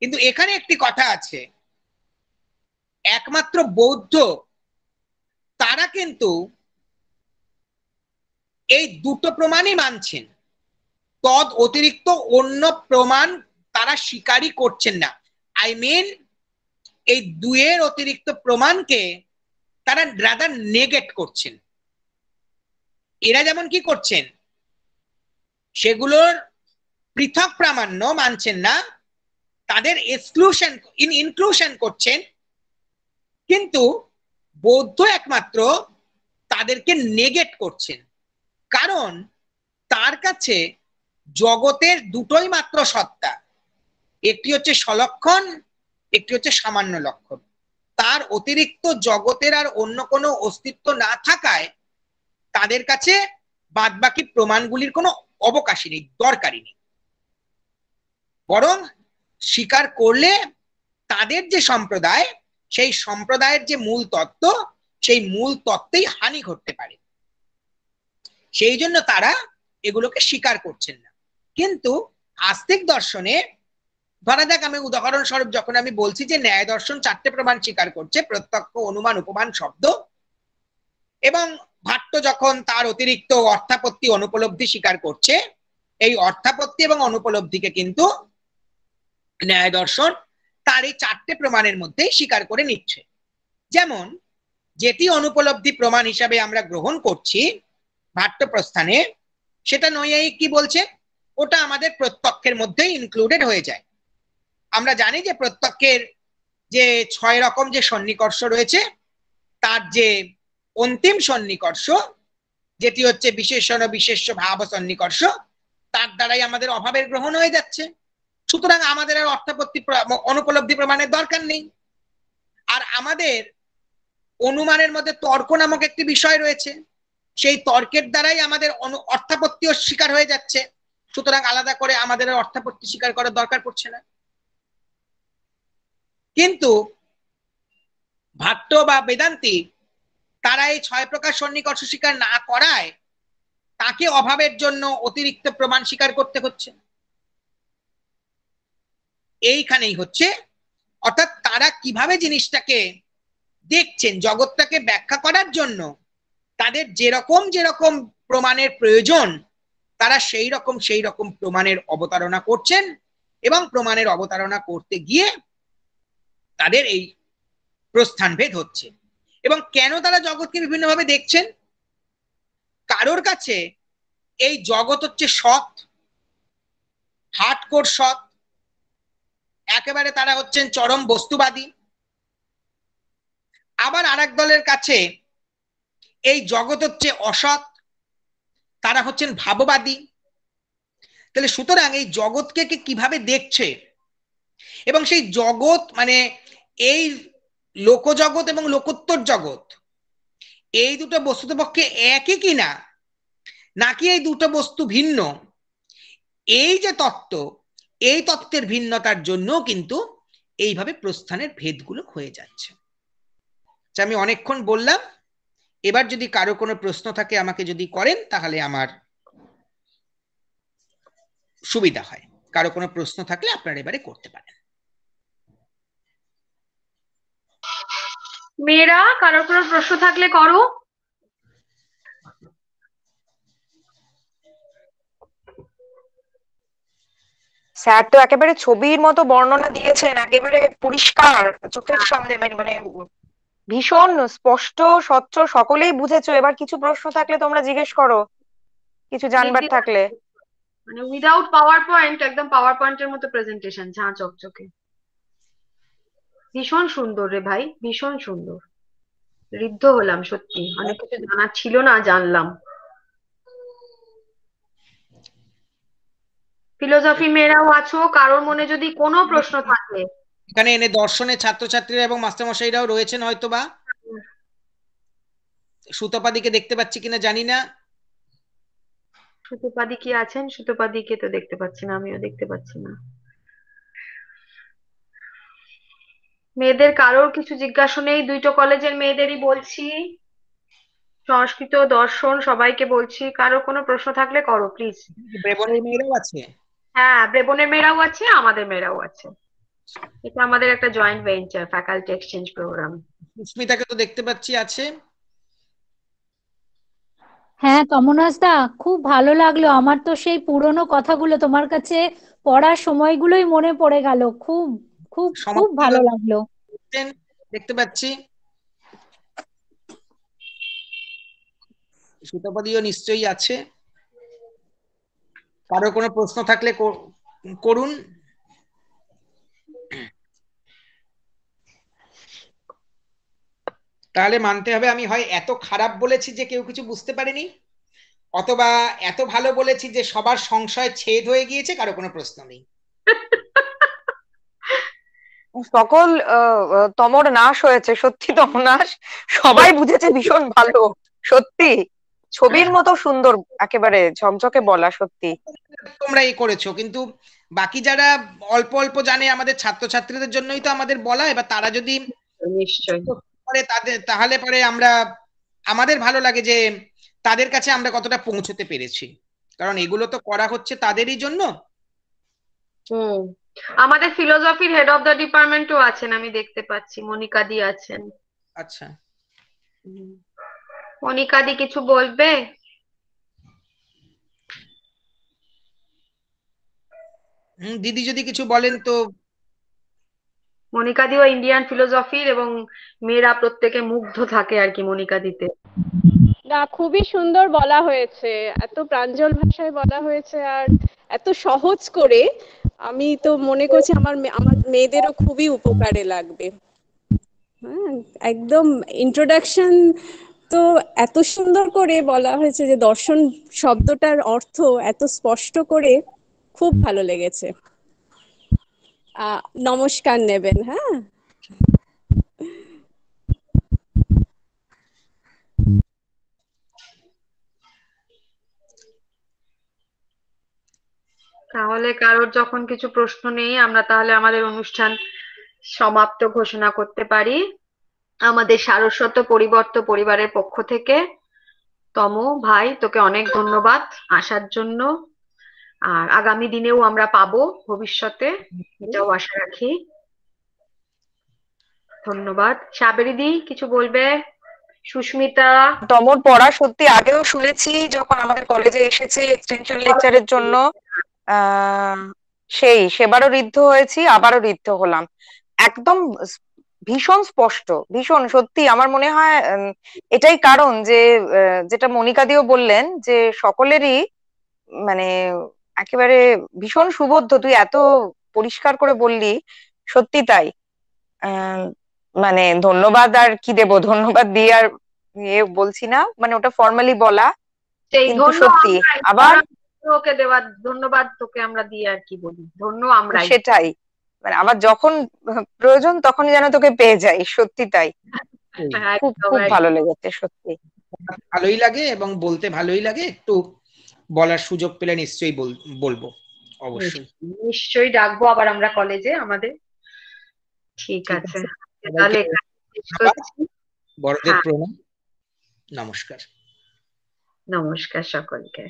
কিন্তু এখানে একটি কথা আছে, একমাত্র বৌদ্ধ তারা কিন্তু এই দুটো প্রমাণই মানছেন, তদ অতিরিক্ত অন্য প্রমাণ তারা স্বীকারই করছেন না। আই মিন এই দুয়ের অতিরিক্ত প্রমাণকে তারা রাদার নেগেট করছেন। এরা যেমন কি করছেন, সেগুলোর পৃথক প্রামাণ্য মানছেন না, তাদের এক্সক্লুশন ইনক্লুশন করছেন, কিন্তু বৌদ্ধ একমাত্র তাদেরকে নেগেট করছেন। কারণ তার কাছে জগতের দুটোই মাত্র সত্তা, একটি হচ্ছে সলক্ষণ, একটি হচ্ছে সামান্য লক্ষণ। তার অতিরিক্ত জগতের আর অন্য কোনো অস্তিত্ব না থাকায় তাদের কাছে বাদবাকি প্রমাণগুলির কোনো অবকাশই নেই, দরকারই নেই। বরং স্বীকার করলে তাদের যে সম্প্রদায়, সেই সম্প্রদায়ের যে মূল তত্ত্ব, সেই মূল তত্ত্বেই হানি ঘটতে পারে। সেই জন্য তারা এগুলোকে স্বীকার করছেন না। কিন্তু আস্তিক দর্শনে ধরা যাক, আমি উদাহরণস্বরূপ যখন আমি বলছি যে ন্যায় দর্শন 4টে প্রমাণ স্বীকার করছে, প্রত্যক্ষ, অনুমান, উপমান, শব্দ, এবং ভাট্ট যখন তার অতিরিক্ত অর্থাপত্তি অনুপলব্ধি স্বীকার করছে, এই অর্থাপত্তি এবং অনুপলব্ধিকে কিন্তু ন্যায় দর্শন তার এই 4টে প্রমাণের মধ্যেই স্বীকার করে নিচ্ছে। যেমন যেটি অনুপলব্ধি প্রমাণ হিসাবে আমরা গ্রহণ করছি ভাট্ট প্রস্থানে, সেটা নৈয়ায়িক কি বলছে, ওটা আমাদের প্রত্যক্ষের মধ্যেই ইনক্লুডেড হয়ে যায়। আমরা জানি যে প্রত্যক্ষের যে 6 রকম যে সন্নিকর্ষ রয়েছে, তার যে অন্তিম সন্নিকর্ষ, যেটি হচ্ছে বিশেষণ বিশেষ্য ভাব সন্নিকর্ষ, তার দ্বারাই আমাদের অভাবের গ্রহণ হয়ে যাচ্ছে। সুতরাং আমাদের আর অর্থাপত্তি অনুপলব্ধি প্রমাণের দরকার নেই। আর আমাদের অনুমানের মধ্যে তর্ক নামক একটি বিষয় রয়েছে, সেই তর্কের দ্বারাই আমাদের অর্থাপত্তিও স্বীকার হয়ে যাচ্ছে। সুতরাং আলাদা করে আমাদের অর্থাপত্তি স্বীকার করার দরকার পড়ছে না। কিন্তু ভাট্ট বা বেদান্তি তারা এই 6 প্রকার সন্নিকর্ষ স্বীকার না করায় তাকে অভাবের জন্য অতিরিক্ত প্রমাণ স্বীকার করতে হচ্ছে। এইখানেই হচ্ছে, অর্থাৎ তারা কিভাবে জিনিসটাকে দেখছেন, জগৎটাকে ব্যাখ্যা করার জন্য তাদের যেরকম যেরকম প্রমাণের প্রয়োজন, তারা সেই রকম প্রমাণের অবতারণা করছেন, এবং প্রমাণের অবতারণা করতে গিয়ে তাদের এই প্রস্থানভেদ হচ্ছে। এবং কেন তারা জগৎকে বিভিন্নভাবে দেখছেন? কারোর কাছে এই জগৎ হচ্ছে সৎ, হার্ডকোর সৎ, একেবারে তারা হচ্ছেন চরম বস্তুবাদী। আবার আরেক দলের কাছে এই জগৎ হচ্ছে অসৎ, তারা হচ্ছেন ভাববাদী। তাহলে সুতরাং এই জগৎকে কিভাবে দেখছে, এবং সেই জগৎ মানে এই লোকজগৎ এবং লোকোত্তর জগৎ, এই দুটো বস্তুতপক্ষে একই কিনা, নাকি এই দুটো বস্তু ভিন্ন, এই যে তত্ত্ব, এই তত্ত্বের ভিন্নতার জন্য কিন্তু এইভাবে প্রস্থানের ভেদগুলো হয়ে যাচ্ছে। আমি অনেকক্ষণ বললাম, এবার যদি কারো কোনো প্রশ্ন থাকে আমাকে যদি করেন, তাহলে আমার সুবিধা হয়। কারো কোনো প্রশ্ন থাকলে আপনারা এবারে করতে পারেন। মেয়েরা কারো কোনো প্রশ্ন থাকলে করো। স্যার তো একেবারে ছবির মতো বর্ণনা দিয়েছেন, একেবারে পরিষ্কার চোখের সামনে, মানে ভীষণ স্পষ্ট, স্বচ্ছ, সকলেই বুঝেছো। এবার কিছু প্রশ্ন থাকলে তোমরা জিজ্ঞেস করো, কিছু জানবার থাকলে। মানে উইদাউট পাওয়ার পয়েন্ট, একদম পাওয়ার পয়েন্টের মতো প্রেজেন্টেশন, ঝাঁ চকচকে। ভীষণ সুন্দর রে ভাই, ভীষণ সুন্দর। ঋদ্ধ হলাম সত্যি, অনেক কিছু জানার ছিল না, জানলাম। ফিলোসফি মেয়েরাও আছো, কারোর মনে যদি কোনো প্রশ্ন থাকে। এখানে এনে দর্শনের ছাত্রছাত্রীরা এবং মাস্টারমশাইরাও রয়েছেন হয়তো বা। সুতপাদিকে দেখতে পাচ্ছি কিনা জানি না। সুতোপাদি কি আছেন? সুতোপাদিকে তো দেখতে পাচ্ছি না, আমিও দেখতে পাচ্ছি না। মেয়েদের কারোর কিছু জিজ্ঞাসা নেই? দুটো কলেজের মেয়েদেরই বলছি, সংস্কৃত, দর্শন, সবাইকে বলছি, কারো কোনো প্রশ্ন থাকলে করো প্লিজ। ব্রেবনের মেয়েরাও আছে। হ্যাঁ, ব্রেবনের মেয়েরাও আছে, আমাদের মেয়েরাও আছে। এটা আমাদের একটা joint venture, faculty exchange programme. সুস্মিতাকে তো দেখতে পাচ্ছি আছে। হ্যাঁ তমনাস দা, খুব ভালো লাগলো। আমার তো সেই পুরনো কথাগুলো তোমার কাছে পড়ার সময়গুলোই মনে পড়ে গেল। খুব খুব খুব ভালো লাগলো। দেখতে পাচ্ছি সুতপাদিও নিশ্চয়ই আছে। কারো কোনো প্রশ্ন থাকলে করুন। তাহলে মানতে হবে আমি হয় এত খারাপ বলেছি যে কেউ কিছু বুঝতে পারেনি, অথবা এত ভালো বলেছি যে সবার সংশয় ছেদ হয়ে গিয়েছে, কারো কোনো প্রশ্ন নেই। সকল তমর নাশ হয়েছে, সত্যি তমনাশ, সবাই বুঝেছে ভীষণ ভালো, সত্যি ছবির মতো সুন্দর, একেবারে ঝকঝকে বলা, সত্যি তোমরা এই করেছো, কিন্তু বাকি যারা অল্প অল্প জানে আমাদের ছাত্রছাত্রীদের জন্যই তো আমাদের বলা, এবার তারা যদি নিশ্চয়ই করে তাদের, তাহলে পরে আমরা, আমাদের ভালো লাগে যে তাদের কাছে আমরা কতটা পৌঁছতে পেরেছি, কারণ এগুলো তো করা হচ্ছে তাদেরই জন্য। আমাদের ফিলোসফির হেড অফ দ্য ডিপার্টমেন্টও আছেন, আমি দেখতে পাচ্ছি মনিকা দি আছেন। আচ্ছা, মনিকা দি কিছু বলবে? দিদি যদি কিছু বলেন তো। মনিকা দিও ইন্ডিয়ান ফিলোসফির, এবং মেয়েরা প্রত্যেকে মুগ্ধ থাকে আর কি মনিকা দিতে। না, খুবই সুন্দর বলা হয়েছে, এত প্রাঞ্জল ভাষায় বলা হয়েছে আর এত সহজ করে। আমি তো মনে করছি আমার মেয়েদেরও খুবই উপকারে লাগবে। হ্যাঁ, একদম ইন্ট্রোডাকশন তো এত সুন্দর করে বলা হয়েছে যে দর্শন শব্দটার অর্থ এত স্পষ্ট করে, খুব ভালো লেগেছে। নমস্কার নেবেন। হ্যাঁ, তাহলে কারোর যখন কিছু প্রশ্ন নেই, আমরা তাহলে আমাদের অনুষ্ঠান সমাপ্ত ঘোষণা করতে পারি। আমাদের সারস্বত পরিবর্ত পরিবারের পক্ষ থেকে তম ভাই, তোকে অনেক ধন্যবাদ আসার জন্য, আর আগামী দিনেও আমরা পাবো ভবিষ্যতে, এটাও আশা রাখি। ধন্যবাদ। সাবেরি দি কিছু বলবে? সুস্মিতা? তমর পড়া সত্যি আগেও শুনেছি, যখন আমাদের কলেজে এসেছে এক্সটেনশন লেকচারের জন্য, সেবারও ঋদ্ধ হয়েছি, আবারও ঋদ্ধ হলাম, একদম ভীষণ স্পষ্ট, ভীষণ সত্যি। আমার মনে হয় এটাই কারণ যে যেটা মনিকা দিও বললেন যে সকলেরই মানে একেবারে ভীষণ সুবোধ্য, তুই এত পরিষ্কার করে বললি, সত্যি তাই। মানে ধন্যবাদ আর কি দেবো, ধন্যবাদ দিয়ে আর বলছি না, মানে ওটা ফর্মালি বলা, সেই কিন্তু সত্যি আবার ওকে দেওয়ার ধন্যবাদ তোকে আমরা দিয়ে আর কি বলি, ধন্য আমরাই। সেটাই, মানে আবার যখন প্রয়োজন তখনই যেন তোকে পেয়ে যাই, সত্যি তাই, খুব খুব ভালো লেগেছে সত্যি। ভালোই লাগে এবং বলতে ভালোই লাগে, একটু বলার সুযোগ পেলে নিশ্চয়ই বলবো, অবশ্যই নিশ্চয়ই ডাকবো আবার আমরা কলেজে আমাদের। ঠিক আছে, তাহলে বড়দের প্রণাম, নমস্কার। নমস্কার সকলকে।